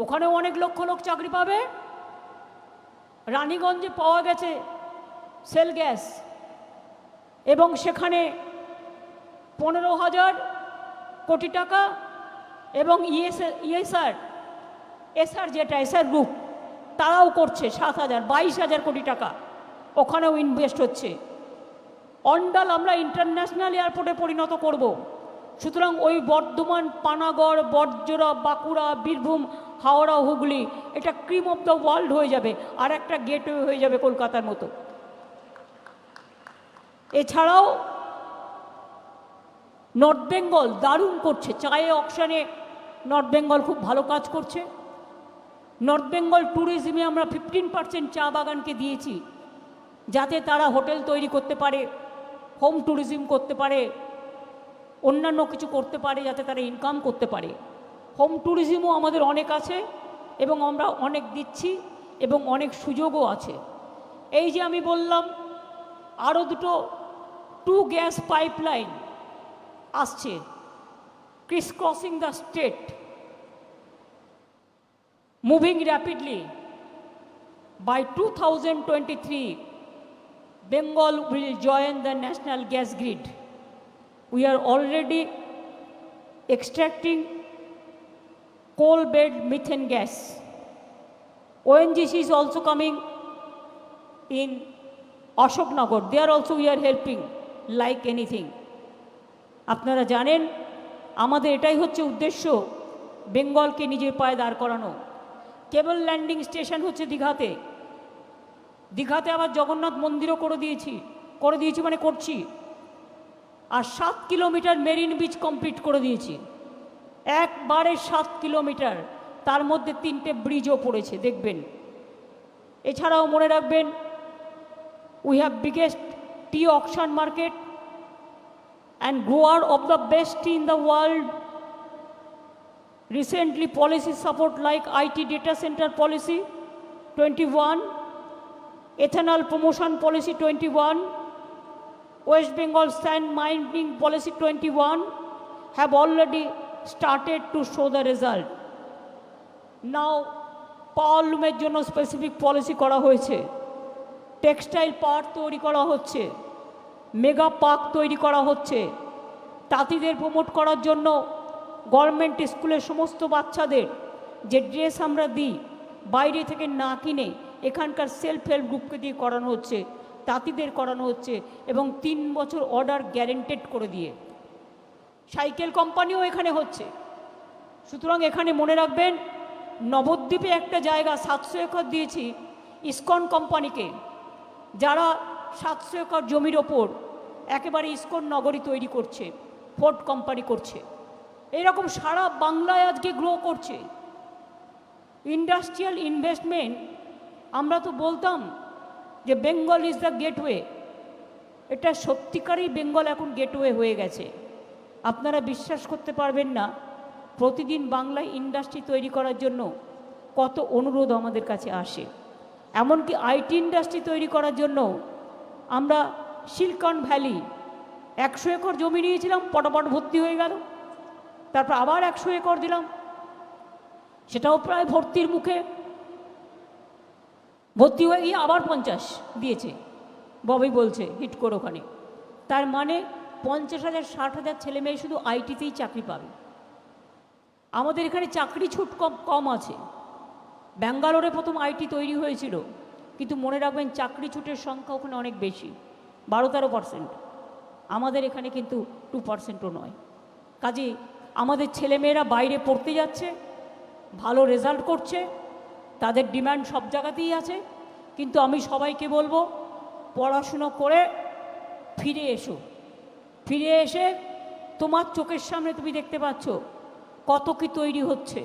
ওখানেও অনেক লক্ষ লোক চাকরি পাবে। রানীগঞ্জে পাওয়া গেছে সেল গ্যাস এবং সেখানে 15,000 কোটি টাকা এবং এসআর যেটা এসআর গ্রুপ তারাও করছে 22,000 কোটি টাকা, ওখানেও ইনভেস্ট হচ্ছে। অন্ডাল আমরা ইন্টারন্যাশনাল এয়ারপোর্টে পরিণত করব। সুতরাং ওই বর্ধমান, পানাগড়, বড়জোড়া, বাঁকুড়া, বীরভূম, হাওড়া, হুগলি এটা ক্রিম অফ দ্য ওয়ার্ল্ড হয়ে যাবে, আর একটা গেটওয়ে হয়ে যাবে কলকাতার মতো। এছাড়াও নর্থ বেঙ্গল দারুণ করছে, চায়ে অকশানে নর্থ বেঙ্গল খুব ভালো কাজ করছে। নর্থ বেঙ্গল ট্যুরিজমে আমরা 15% চা বাগানকে দিয়েছি, যাতে তারা হোটেল তৈরি করতে পারে, হোম ট্যুরিজম করতে পারে, অন্যান্য কিছু করতে পারে, যাতে তারা ইনকাম করতে পারে। হোম ট্যুরিজমও আমাদের অনেক আছে এবং আমরা অনেক দিচ্ছি এবং অনেক সুযোগও আছে। এই যে আমি বললাম আরও 2 গ্যাস পাইপলাইন আসছে, Chris crossing the state, moving rapidly. By 2023, Bengal will join the national gas grid. We are already extracting coal-bed methane gas. ONGC is also coming in Ashoknagar. There also we are helping like anything. আপনারা জানেন আমাদের এটাই হচ্ছে উদ্দেশ্য, বেঙ্গলকে নিজের পায়ে দাঁড় করানো। কেবল ল্যান্ডিং স্টেশন হচ্ছে দীঘাতে, দীঘাতে আবার জগন্নাথ মন্দিরও করে দিয়েছি মানে করছি। আর 7 কিলোমিটার মেরিন বিচ কমপ্লিট করে দিয়েছি, একবারে 7 কিলোমিটার, তার মধ্যে 3টে ব্রিজও পড়েছে দেখবেন। এছাড়াও মনে রাখবেন we have biggest T auction market and grower of the best tea in the world. Recently policy support like IT data center policy 21, ethanol promotion policy 21, West Bengal sand mining policy 21 have already started to show the result. Now পাওয়ার লুমের জন্য specific policy করা হয়েছে, textile park তৈরি করা হচ্ছে, mega park তৈরি করা হচ্ছে। তাঁতিদের promote করার জন্য গভর্নমেন্ট স্কুলের সমস্ত বাচ্চাদের যে ড্রেস আমরা দিই বাইরে থেকে না কিনে এখানকার সেলফ হেল্প গ্রুপকে দিয়ে করানো হচ্ছে। তাঁতিদের করানো হচ্ছে এবং 3 বছর অর্ডার গ্যারেন্টেড করে দিয়ে। সাইকেল কোম্পানিও এখানে হচ্ছে। সুতরাং এখানে মনে রাখবেন, নবদ্বীপে একটা জায়গা 700 একর দিয়েছি ইসকন কোম্পানিকে, যারা 700 একর জমির ওপর একেবারে ইসকন নগরী তৈরি করছে, ফোর্ড কোম্পানি করছে। এইরকম সারা বাংলায় আজকে গ্রো করছে ইন্ডাস্ট্রিয়াল ইনভেস্টমেন্ট। আমরা তো বলতাম যে বেঙ্গল ইজ দ্য গেটওয়ে, এটা সত্যিকারই বেঙ্গল এখন গেটওয়ে হয়ে গেছে। আপনারা বিশ্বাস করতে পারবেন না, প্রতিদিন বাংলায় ইন্ডাস্ট্রি তৈরি করার জন্য কত অনুরোধ আমাদের কাছে আসে। এমনকি আইটি ইন্ডাস্ট্রি তৈরি করার জন্য আমরা সিলিকন ভ্যালি 100 একর জমি নিয়েছিলাম, পটাপট ভর্তি হয়ে গেল। তারপর আবার 100 একর দিলাম, সেটাও প্রায় ভর্তির মুখে। ভর্তি হয়ে গিয়ে আবার 50 দিয়েছে, ববি বলছে হিট করে ওখানে। তার মানে 50,000 60,000 ছেলে মেয়ে শুধু আইটিতেই চাকরি পাবে। আমাদের এখানে চাকরি ছুট কম আছে। ব্যাঙ্গালোরে প্রথম আইটি তৈরি হয়েছিল, কিন্তু মনে রাখবেন চাকরি ছুটের সংখ্যা ওখানে অনেক বেশি, 12-13%। আমাদের এখানে কিন্তু 2%ও নয়। কাজে আমাদের ছেলেমেয়েরা বাইরে পড়তে যাচ্ছে, ভালো রেজাল্ট করছে, তাদের ডিমান্ড সব জায়গাতেই আছে। কিন্তু আমি সবাইকে বলবো, পড়াশুনো করে ফিরে এসো। ফিরে এসে তোমার চোখের সামনে তুমি দেখতে পাচ্ছ কত কি তৈরি হচ্ছে,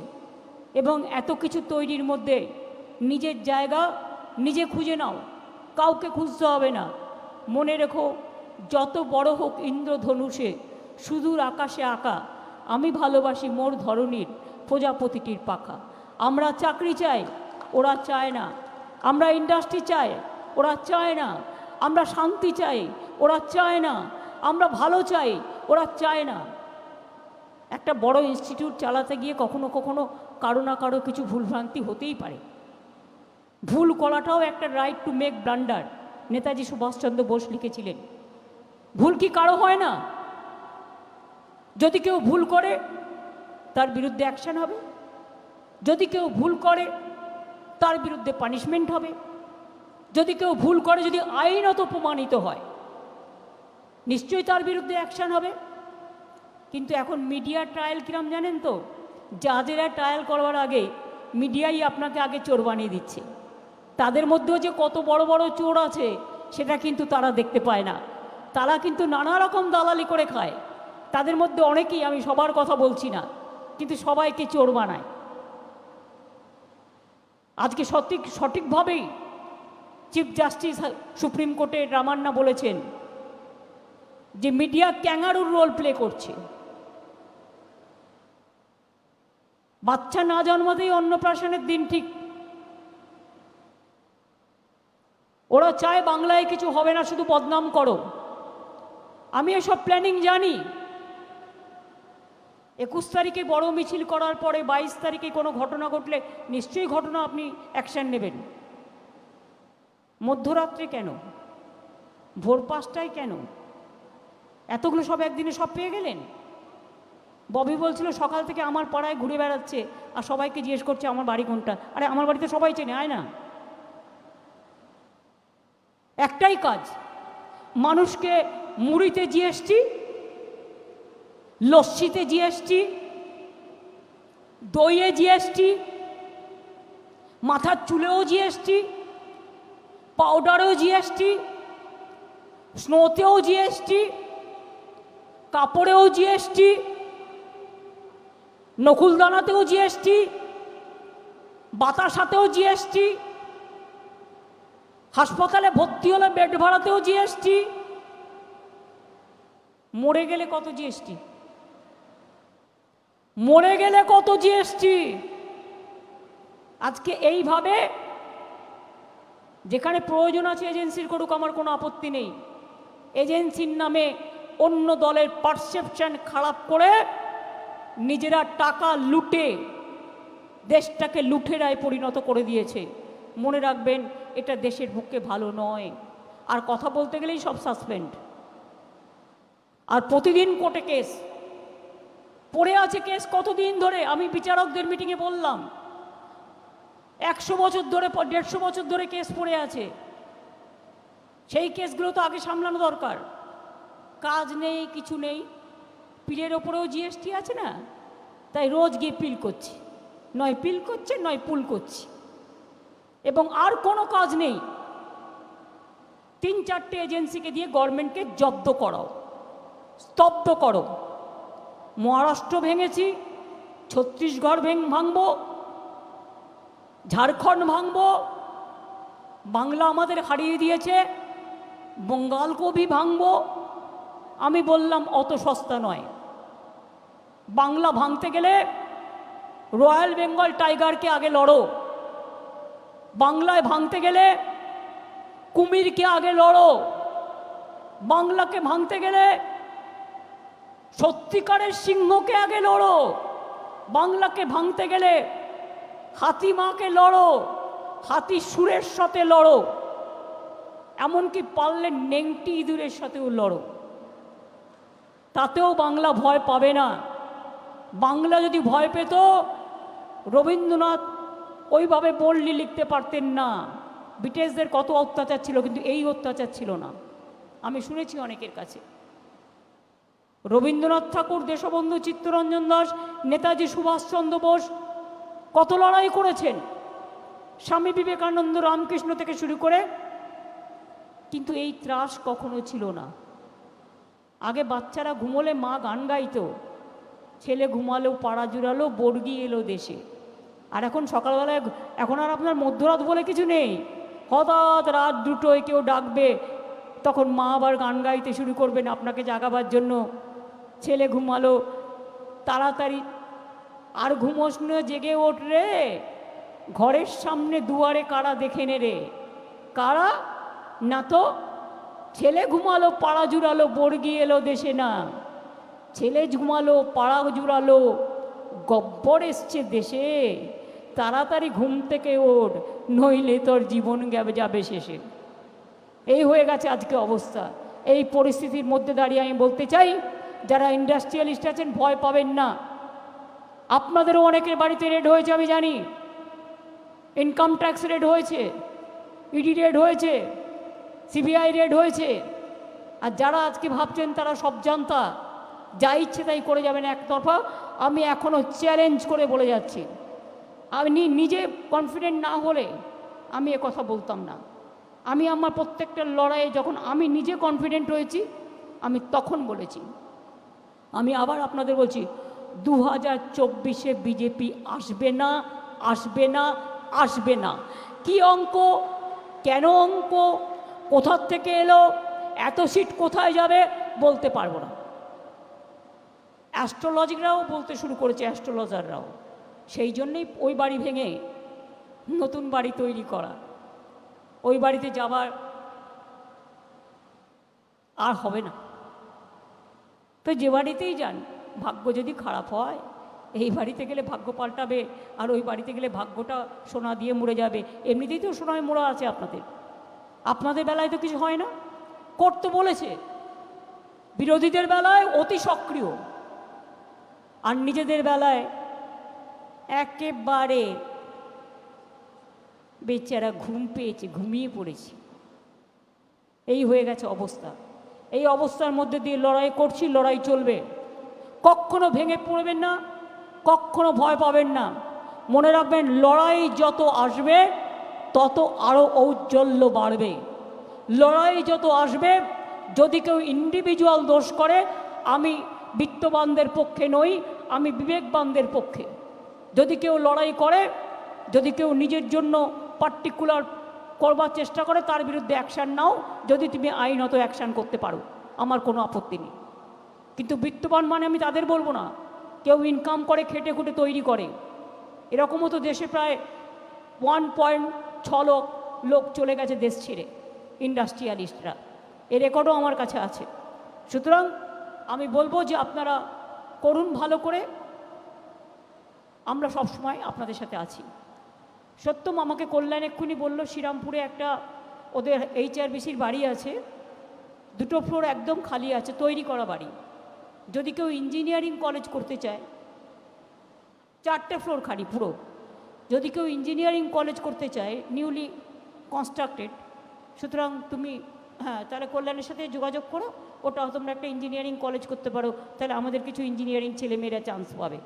এবং এত কিছু তৈরির মধ্যে নিজের জায়গা নিজে খুঁজে নাও, কাউকে খুঁজতে হবে না। মনে রেখো, যত বড় হোক ইন্দ্রধনুষে সুদূর আকাশে আঁকা, আমি ভালোবাসি মোর ধরনীর প্রজাপতিটির পাখা। আমরা চাকরি চাই, ওরা চায় না। আমরা ইন্ডাস্ট্রি চাই, ওরা চায় না। আমরা শান্তি চাই, ওরা চায় না। আমরা ভালো চাই, ওরা চায় না। একটা বড় ইনস্টিটিউট চালাতে গিয়ে কখনো কখনো কারো না কারো কিছু ভুলভ্রান্তি হতেই পারে। ভুল করাটাও একটা right to make blunder, Netaji Subhash Chandra Bose লিখেছিলেন। ভুল কি কারো হয় না? যদি কেউ ভুল করে তার বিরুদ্ধে অ্যাকশন হবে, যদি কেউ ভুল করে তার বিরুদ্ধে পানিশমেন্ট হবে, যদি কেউ ভুল করে যদি আইনত প্রমাণিত হয় নিশ্চয়ই তার বিরুদ্ধে অ্যাকশন হবে। কিন্তু এখন মিডিয়া ট্রায়াল কিরম জানেন তো? জাজেরা ট্রায়াল করবার আগে মিডিয়াই আপনাকে আগে চোর বানিয়ে দিচ্ছে। তাদের মধ্যেও যে কত বড় বড় চোর আছে সেটা কিন্তু তারা দেখতে পায় না। তারা কিন্তু নানা রকম দালালি করে খায়। তাদের মধ্যে অনেকেই, আমি সবার কথা বলছি না, কিন্তু সবাইকে চোর বানায়। আজকে সঠিকভাবেই চিফ জাস্টিস সুপ্রিম কোর্টের রামান্না বলেছেন যে মিডিয়া ক্যাঙ্গারুর রোল প্লে করছে। বাচ্চা না জন্মাতেই অন্নপ্রাশনের দিন ঠিক। ওরা চায় বাংলায় কিছু হবে না, শুধু বদনাম করো। আমি এসব প্ল্যানিং জানি। 21 তারিখে বড় মিছিল করার পরে 22 তারিখে কোনো ঘটনা ঘটলে নিশ্চয়ই ঘটনা আপনি অ্যাকশন নেবেন। মধ্যরাত্রে কেন? ভোর 5টায় কেন? এতগুলো সব একদিনে সব পেয়ে গেলেন? ববি বলছিল সকাল থেকে আমার পাড়ায় ঘুরে বেড়াচ্ছে আর সবাইকে জিজ্ঞেস করছে আমার বাড়ি কোনটা। আরে আমার বাড়িতে সবাই চেনে, আয় না। একটাই কাজ, মানুষকে মুড়িতে জিএসটি, লস্যিতে জিএসটি, দইয়ে জিএসটি, মাথার চুলেও জিএসটি, পাউডারেও জিএসটি, স্নোতেও জিএসটি, কাপড়েও জিএসটি, নকুলদানাতেও জিএসটি, বাতাসাতেও জিএসটি, হাসপাতালে ভর্তি হলে বেড ভাড়াতেও জিএসটি, মরে গেলে কত জিএসটি, মরে গেলে কত জিএসটি। আজকে এইভাবে যেখানে প্রয়োজন আছে এজেন্সির করুক, আমার কোনো আপত্তি নেই। এজেন্সির নামে অন্য দলের পারসেপশন খারাপ করে নিজেরা টাকা লুটে দেশটাকে লুঠেরায় পরিণত করে দিয়েছে। মনে রাখবেন, এটা দেশের পক্ষে ভালো নয়। আর কথা বলতে গেলেই সব সাসপেন্ড, আর প্রতিদিন কোর্টে কেস পড়ে আছে। কেস কতদিন ধরে? আমি বিচারকদের মিটিংয়ে বললাম 100 বছর ধরে, 150 বছর ধরে কেস পড়ে আছে। সেই কেসগুলো তো আগে সামলানো দরকার। কাজ নেই, কিছু নেই, পিলের ওপরেও জিএসটি আছে না, তাই রোজ গিয়ে পিল করছি, নয় পিল করছে নয় পুল করছি, এবং আর কোনো কাজ নেই। 3-4টে এজেন্সিকে দিয়ে গভর্নমেন্টকে জব্দ করাও, স্তব্ধ করো। মহারাষ্ট্র ভেঙেছি, ছত্তিশগড় ভাঙব, ঝাড়খণ্ড ভাঙব, বাংলা আমাদের হারিয়ে দিয়েছে, বঙ্গালকেও ভাঙব। আমি বললাম অত সস্তা নয়। বাংলা ভাঙতে গেলে রয়্যাল বেঙ্গল টাইগারকে আগে লড়ো, বাংলায় ভাঙতে গেলে কুমিরকে আগে লড়ো, বাংলাকে ভাঙতে গেলে সত্যিকারের সিংহকে আগে লড়ো, বাংলাকে ভাঙতে গেলে হাতিমাকে লড়ো, হাতি সুরের সাথে লড়ো, এমনকি পারলে নেংটি ইঁদুরের সাথেও লড়ো, তাতেও বাংলা ভয় পাবে না। বাংলা যদি ভয় পেত, রবীন্দ্রনাথ ওইভাবে বললি লিখতে পারতেন না। ব্রিটিশদের কত অত্যাচার ছিল, কিন্তু এই অত্যাচার ছিল না। আমি শুনেছি অনেকের কাছে। রবীন্দ্রনাথ ঠাকুর, দেশবন্ধু চিত্তরঞ্জন দাস, নেতাজি সুভাষচন্দ্র বোস কত লড়াই করেছেন, স্বামী বিবেকানন্দ, রামকৃষ্ণ থেকে শুরু করে, কিন্তু এই ত্রাস কখনো ছিল না। আগে বাচ্চারা ঘুমোলে মা গান গাইতো, ছেলে ঘুমালো পাড়া জুড়ালো, বর্গি এলো দেশে। আর এখন সকালবেলায়, এখন আর আপনার মধ্যরাত বলে কিছু নেই, হঠাৎ রাত 2টোয় কেউ ডাকবে, তখন মা আবার গান গাইতে শুরু করবেন আপনাকে জাগাবার জন্য। ছেলে ঘুমালো তাড়াতাড়ি, আর ঘুমোস না, জেগে ওঠ রে, ঘরের সামনে দুয়ারে কারা দেখে নে রে, কারা না তো ছেলে ঘুমালো পাড়া জুড়ালো, বর্গি এলো দেশে না, ছেলে ঘুমালো পাড়া জুড়ালো, গব্বর এসছে দেশে, তাড়াতাড়ি ঘুম থেকে ওঠ, নইলে তোর জীবন যাবে শেষে। এই হয়ে গেছে আজকে অবস্থা। এই পরিস্থিতির মধ্যে দাঁড়িয়ে আমি বলতে চাই, যারা ইন্ডাস্ট্রিয়ালিস্ট আছেন ভয় পাবেন না। আপনাদেরও অনেকের বাড়িতে রেড হয়েছে আমি জানি, ইনকাম ট্যাক্স রেড হয়েছে, ইডি রেড হয়েছে, সিবিআই রেড হয়েছে। আর যারা আজকে ভাবছেন তারা সব জানতা, যা ইচ্ছে তাই করে যাবেন একতরফা, আমি এখনও চ্যালেঞ্জ করে বলে যাচ্ছি। আমি নিজে কনফিডেন্ট না হলে আমি কথা বলতাম না। আমি আমার প্রত্যেকটা লড়াইয়ে যখন আমি নিজে কনফিডেন্ট হয়েছি, আমি তখন বলেছি। আমি আবার আপনাদের বলছি, 2024-এ বিজেপি আসবে না, আসবে না, আসবে না। কি অঙ্ক, কেন অঙ্ক, কোথার থেকে এলো, এত সিট কোথায় যাবে বলতে পারবো না। অ্যাস্ট্রোলজিকরাও বলতে শুরু করেছে, অ্যাস্ট্রোলজাররাও। সেই জন্যেই ওই বাড়ি ভেঙে নতুন বাড়ি তৈরি করা, ওই বাড়িতে যাবার আর হবে না। তো যে বাড়িতেই যান, ভাগ্য যদি খারাপ হয়, এই বাড়িতে গেলে ভাগ্য পাল্টাবে, আর ওই বাড়িতে গেলে ভাগ্যটা সোনা দিয়ে মুড়ে যাবে। এমনিতেই তো সোনায় মোড়া আছে আপনাদের, আপনাদের বেলায় তো কিছু হয় না। করতে বলেছে, বিরোধীদের বেলায় অতি সক্রিয়, আর নিজেদের বেলায় একেবারে বেচারা ঘুম পেয়েছে, ঘুমিয়ে পড়েছে। এই হয়ে গেছে অবস্থা। এই অবস্থার মধ্যে দিয়ে লড়াই করছি, লড়াই চলবে। কখনো ভেঙে পড়বেন না, কখনো ভয় পাবেন না। মনে রাখবেন, লড়াই যত আসবে তত আরও ঔজ্জ্বল্য বাড়বে। লড়াই যত আসবে, যদি কেউ ইন্ডিভিজুয়াল দোষ করে, আমি বিত্তবানদের পক্ষে নই, আমি বিবেকবানদের পক্ষে। যদি কেউ লড়াই করে, যদি কেউ নিজের জন্য পার্টিকুলার করবার চেষ্টা করে, তার বিরুদ্ধে অ্যাকশান নাও, যদি তুমি আইনত অ্যাকশান করতে পারো, আমার কোনো আপত্তি নেই। কিন্তু বিত্তবান মানে আমি তাদের বলবো না, কেউ ইনকাম করে খেটে খুঁটে তৈরি করে। এরকমও তো দেশে প্রায় 1.6 লাখ লোক চলে গেছে দেশ ছেড়ে, ইন্ডাস্ট্রিয়ালিস্টরা। এ রেকর্ডও আমার কাছে আছে। সুতরাং আমি বলবো যে আপনারা করুন ভালো করে, আমরা সব সময় আপনাদের সাথে আছি। সত্যম আমাকে কল্যাণ এক্ষুনি বললো, শ্রীরামপুরে একটা ওদের HRBCর বাড়ি আছে, 2টো ফ্লোর একদম খালি আছে, তৈরি করা বাড়ি। যদি কেউ ইঞ্জিনিয়ারিং কলেজ করতে চায়, 4টে ফ্লোর খালি পুরো, যদি কেউ ইঞ্জিনিয়ারিং কলেজ করতে চায়, নিউলি কনস্ট্রাক্টেড, সুতরাং তুমি হ্যাঁ তাহলে কল্যাণের সাথে যোগাযোগ করো, ওটাও তোমরা একটা ইঞ্জিনিয়ারিং কলেজ করতে পারো, তাহলে আমাদের কিছু ইঞ্জিনিয়ারিং ছেলেমেয়েরা চান্স পাবে।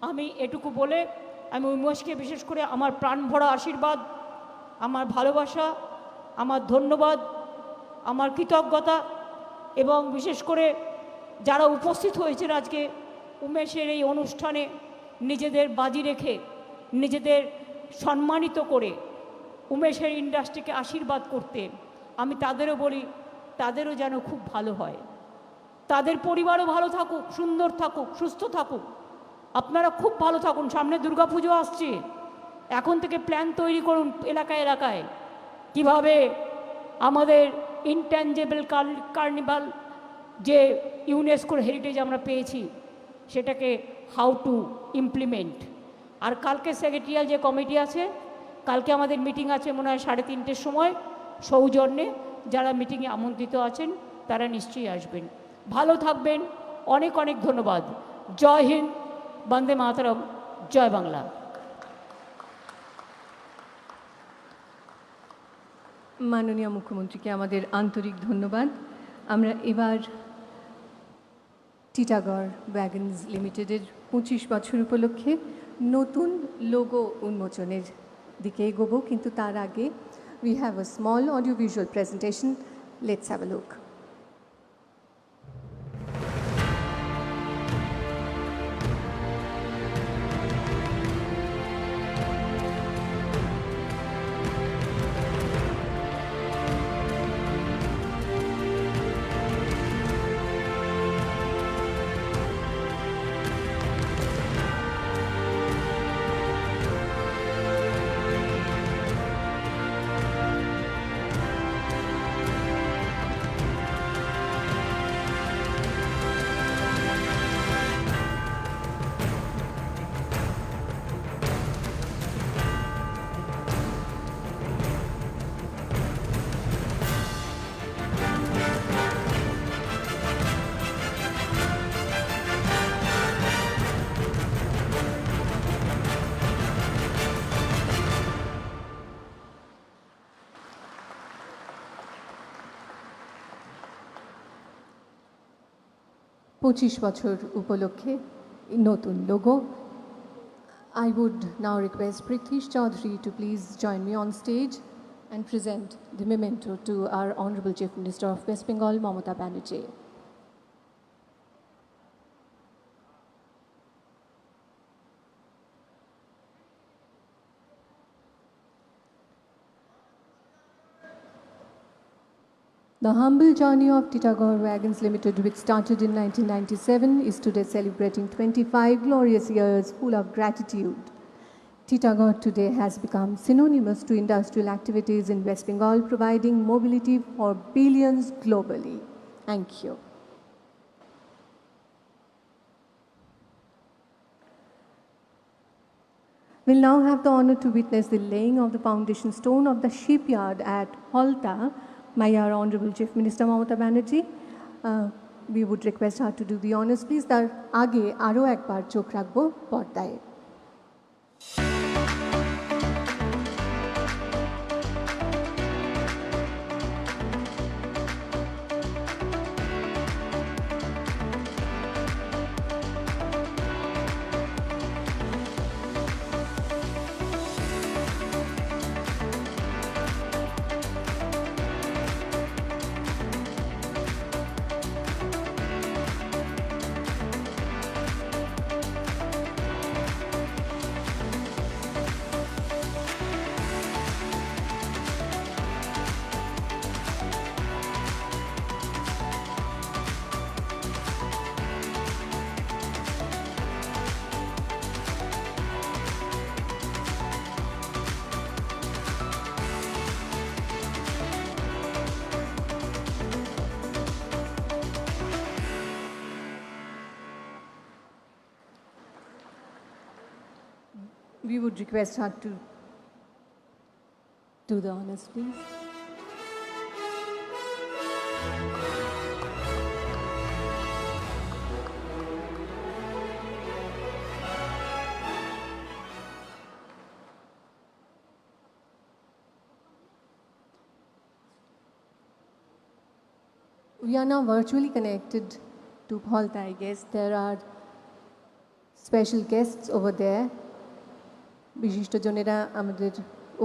আমি এটুকু বলে আমি উমেশকে বিশেষ করে আমার প্রাণ ভরা আশীর্বাদ, আমার ভালোবাসা, আমার ধন্যবাদ, আমার কৃতজ্ঞতা, এবং বিশেষ করে যারা উপস্থিত হয়েছেন আজকে উমেশের এই অনুষ্ঠানে নিজেদের বাজি রেখে, নিজেদের সম্মানিত করে উমেশের ইন্ডাস্ট্রিকে আশীর্বাদ করতে, আমি তাদেরও বলি তাদেরও যেন খুব ভালো হয়, তাদের পরিবারও ভালো থাকুক, সুন্দর থাকুক, সুস্থ থাকুক, আপনারা খুব ভালো থাকুন। সামনে দুর্গাপুজো আসছে, এখন থেকে প্ল্যান তৈরি করুন এলাকায় এলাকায় কিভাবে আমাদের ইনট্যাঞ্জেবল কার্নিভাল যে ইউনেস্কোর হেরিটেজ আমরা পেয়েছি সেটাকে হাউ টু ইমপ্লিমেন্ট। আর কালকে সেক্রেটারিয়াল যে কমিটি আছে, কালকে আমাদের মিটিং আছে মনে হয় 3:30-র সময় সৌজন্যে, যারা মিটিংয়ে আমন্ত্রিত আছেন তারা নিশ্চয়ই আসবেন। ভালো থাকবেন, অনেক অনেক ধন্যবাদ। জয় হিন্দ, বন্দে মাতরম, জয় বাংলা। মাননীয় মুখ্যমন্ত্রীকে আমাদের আন্তরিক ধন্যবাদ। আমরা এবার টিটাগড় ওয়াগনস লিমিটেডের 25 বছর উপলক্ষে নতুন লোগো উন্মোচনের দিকে এগোবো, কিন্তু তার আগে we have a small audio-visual presentation. Let's have a look. পঁচিশ বছর উপলক্ষে নতুন logo. I would now request Prithvish Chaudhary to please join me on stage and present the memento to our Honorable Chief Minister of West Bengal, Mamata Banerjee. The humble journey of Titagarh Wagons Limited, which started in 1997, is today celebrating 25 glorious years full of gratitude. Titagarh today has become synonymous to industrial activities in West Bengal, providing mobility for billions globally. Thank you. We'll now have the honor to witness the laying of the foundation stone of the shipyard at Halta by our Honorable Chief Minister Mamata Banerjee. We would request her to do the honors, please. তার আগে আরও একবার চোখ রাখবো পর্দায়। We would request her to do the honors, please. we are now virtually connected to Pholta, I guess. There are special guests over there. বিশিষ্টজনেরা আমাদের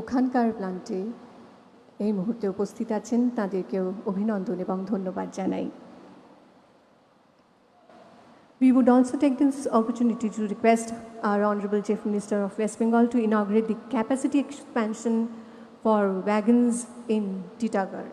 ওখানকার প্লান্টে এই মুহূর্তে উপস্থিত আছেন, তাদেরকেও অভিনন্দন এবং ধন্যবাদ জানাই। We would also take this opportunity to request our Honorable Chief Minister of West Bengal to inaugurate the capacity expansion for wagons in Titagarh.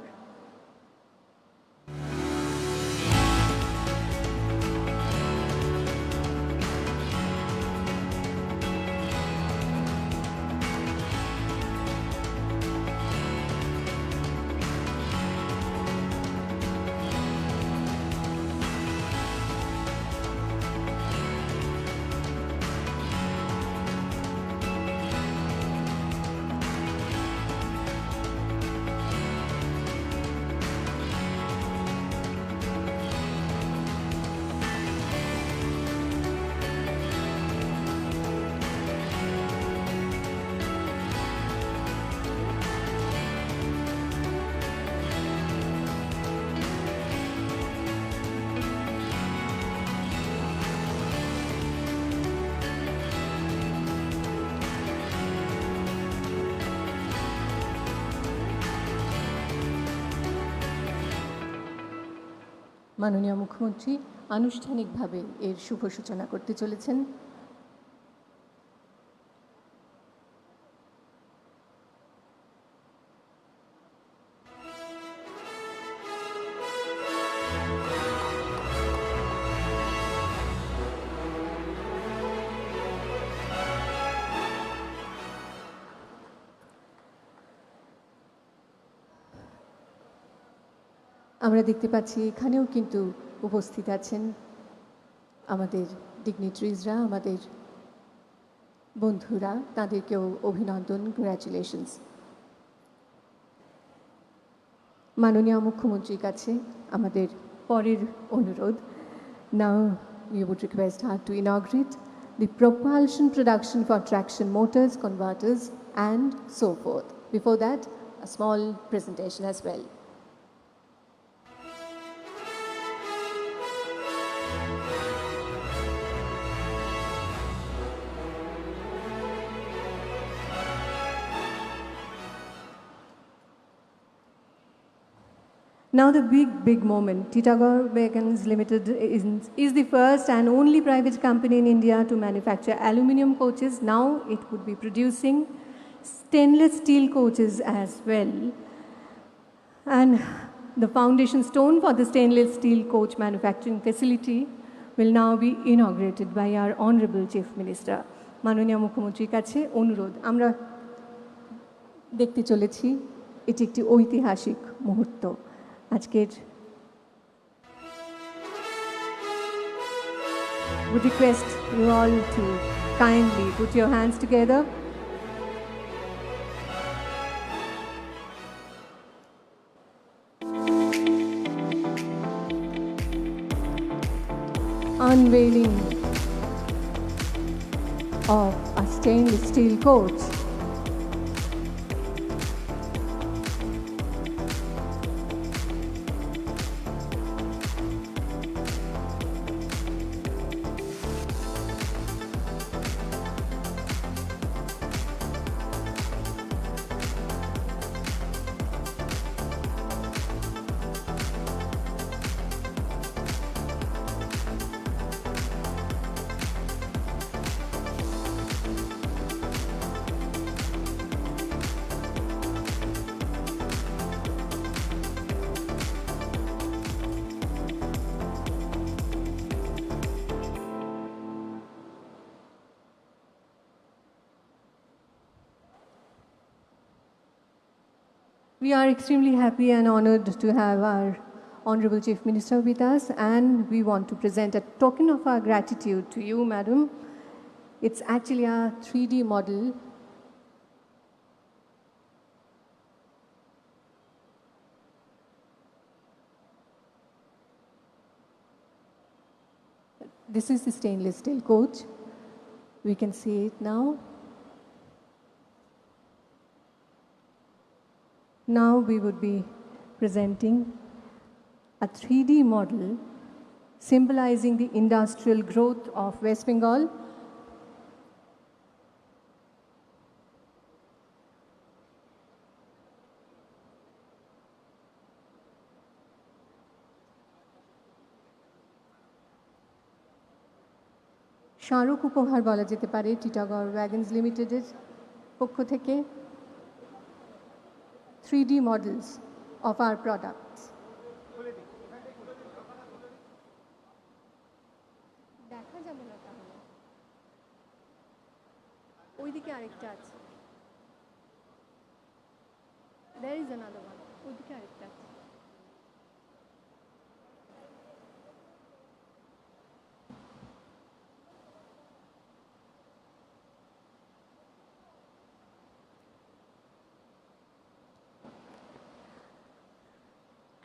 মাননীয় মুখ্যমন্ত্রী আনুষ্ঠানিকভাবে এর শুভ সূচনা করতে চলেছেন। আমরা দেখতে পাচ্ছি এখানেও কিন্তু উপস্থিত আছেন আমাদের ডিগনিটারিজরা, আমাদের বন্ধুরা, তাদেরকেও অভিনন্দন, কংগ্র্যাচুলেশনস। মাননীয় মুখ্যমন্ত্রীর কাছে আমাদের পরের অনুরোধ। Now we would request her to inaugurate the propulsion production for traction motors, converters and so forth. Before that, a small presentation as well. Now the big moment. Titagarh Wagons Limited is the first and only private company in India to manufacture aluminium coaches. Now it would be producing stainless steel coaches as well. And the foundation stone for the stainless steel coach manufacturing facility will now be inaugurated by our Honorable Chief Minister. মাননীয় মুখ্যমন্ত্রীর কাছে অনুরোধ, আমরা দেখতে চলেছি এটি একটি ঐতিহাসিক মুহূর্ত। আজকের would request you all to kindly put your hands together. Unveiling of a stainless steel coach. We are extremely happy and honored to have our Honorable Chief Minister with us, and we want to present a token of our gratitude to you, Madam. It's actually a 3D model. This is the stainless steel coach. We can see it now. Now we would be presenting a 3D model symbolizing the industrial growth of West Bengal. স্মারক উপহার বলা যেতে পারে টিটাগড় ওয়াগনস লিমিটেডের পক্ষ থেকে 3D models of our products. দেখা যাবে না তাহলে ওইদিকে আরেকটা আছে there is another one ওইদিকে আরেকটা আছে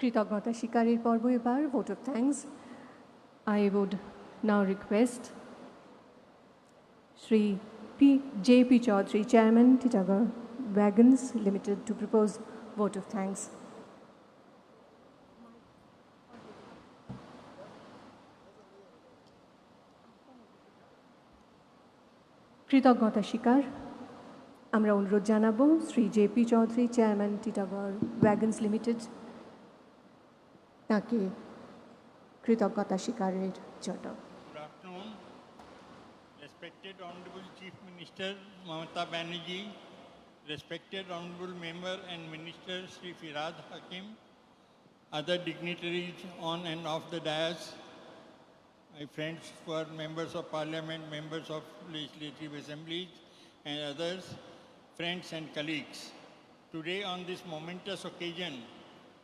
কৃতজ্ঞতা স্বীকারের পর্ব এবার vote of thanks I would now request Shri J.P. Chaudhary, Chairman, Titagarh Wagons Limited, to propose vote of thanks. কৃতজ্ঞতা স্বীকার আমরা অনুরোধ জানাবো Shri JP. Chowdhury, chairman, Titagarh ওয়াগনস limited, তাকে কৃতজ্ঞতা স্বীকারের জন্য। Good afternoon, respected Honorable Chief Minister Mamata Banerjee, respected Honorable Member and Minister Sri Firhad Hakim, other dignitaries on and off the dais, my friends who are members of Parliament, members of legislative assemblies and others, friends and colleagues. Today on this momentous occasion,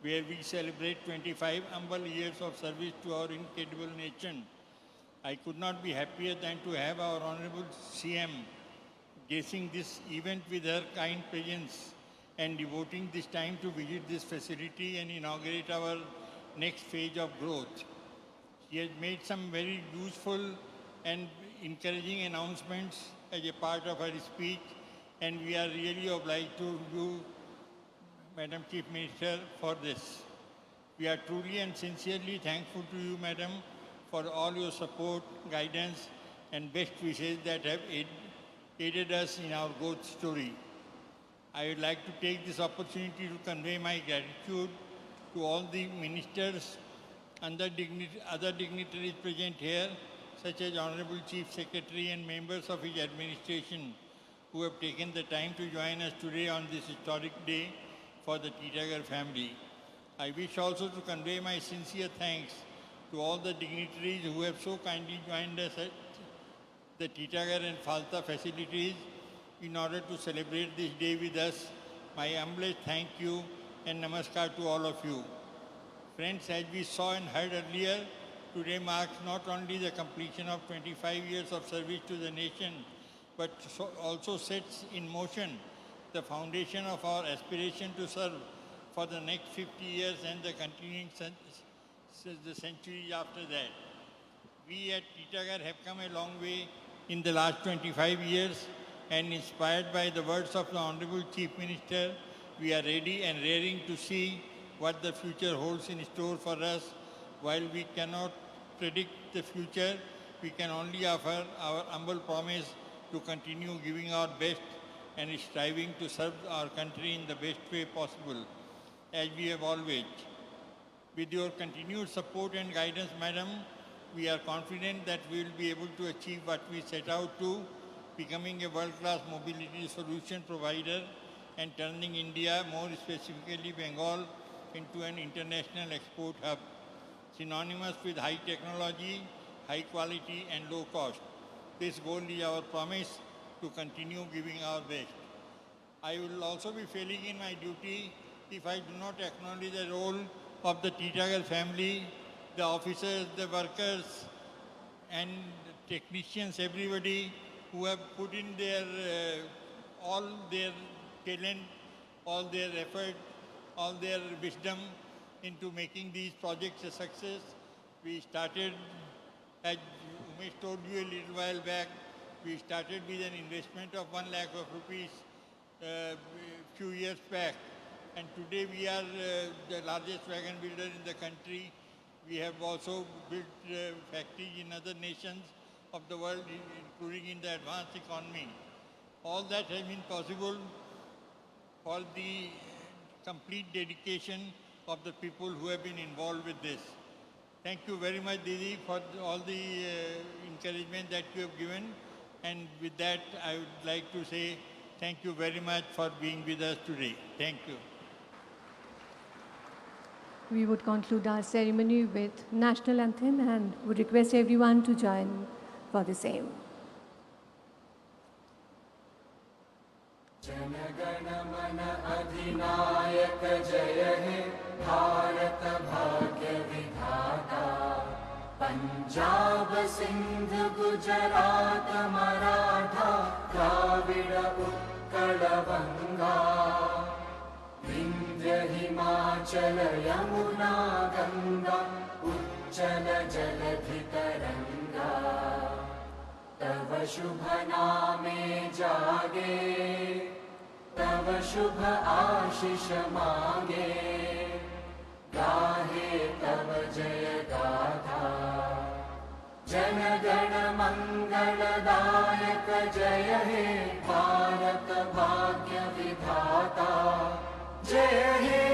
where we celebrate 25 humble years of service to our incredible nation, I could not be happier than to have our Honorable CM gracing this event with her kind presence and devoting this time to visit this facility and inaugurate our next phase of growth. She has made some very useful and encouraging announcements as a part of her speech, and we are really obliged to you, Madam Chief Minister, for this. We are truly and sincerely thankful to you, Madam, for all your support, guidance, and best wishes that have aided us in our growth story. I would like to take this opportunity to convey my gratitude to all the ministers and other dignitaries present here, such as Honorable Chief Secretary and members of his administration, who have taken the time to join us today on this historic day for the Titagarh family. I wish also to convey my sincere thanks to all the dignitaries who have so kindly joined us at the Titagarh and Falta facilities in order to celebrate this day with us. My humblest thank you and namaskar to all of you. Friends, as we saw and heard earlier, today marks not only the completion of 25 years of service to the nation, but also sets in motion the foundation of our aspiration to serve for the next 50 years and the continuing the centuries after that. We at Titagarh have come a long way in the last 25 years, and inspired by the words of the Honorable Chief Minister, we are ready and raring to see what the future holds in store for us. While we cannot predict the future, we can only offer our humble promise to continue giving our best and striving to serve our country in the best way possible, as we have always. With your continued support and guidance, Madam, we are confident that we will be able to achieve what we set out to, becoming a world-class mobility solution provider and turning India, more specifically Bengal, into an international export hub, synonymous with high technology, high quality and low cost. This goal is our promise to continue giving our best. I will also be failing in my duty if I do not acknowledge the role of the Titagarh family, the officers, the workers, and technicians, everybody who have put in their all their talent, all their effort, all their wisdom into making these projects a success. We started, as Umesh told you a little while back, we started with an investment of 1 lakh of rupees few years back. And today we are the largest wagon builder in the country We have also built factories in other nations of the world, including in the advanced economy. All that has been possible for the complete dedication of the people who have been involved with this. Thank you very much, Didi, for all the encouragement that you have given. And with that, I would like to say thank you very much for being with us today. Thank you. We would conclude our ceremony with national anthem and would request everyone to join for the same. जनगण मन अधिनायक जय हे भारत भाग्य विधाता पंजाब सिंध गुजरात मराठा द्राविड़ उत्कल बंगा विंध्य हिमाचल यमुना गंगा उच्चल जलधि तरंगा तव शुभ नामे जागे तव शुभ आशीष मांगे गाहे तव जय गाथा जन गण मंगलदायक जय हे भारत भाग्य विधाता जय हे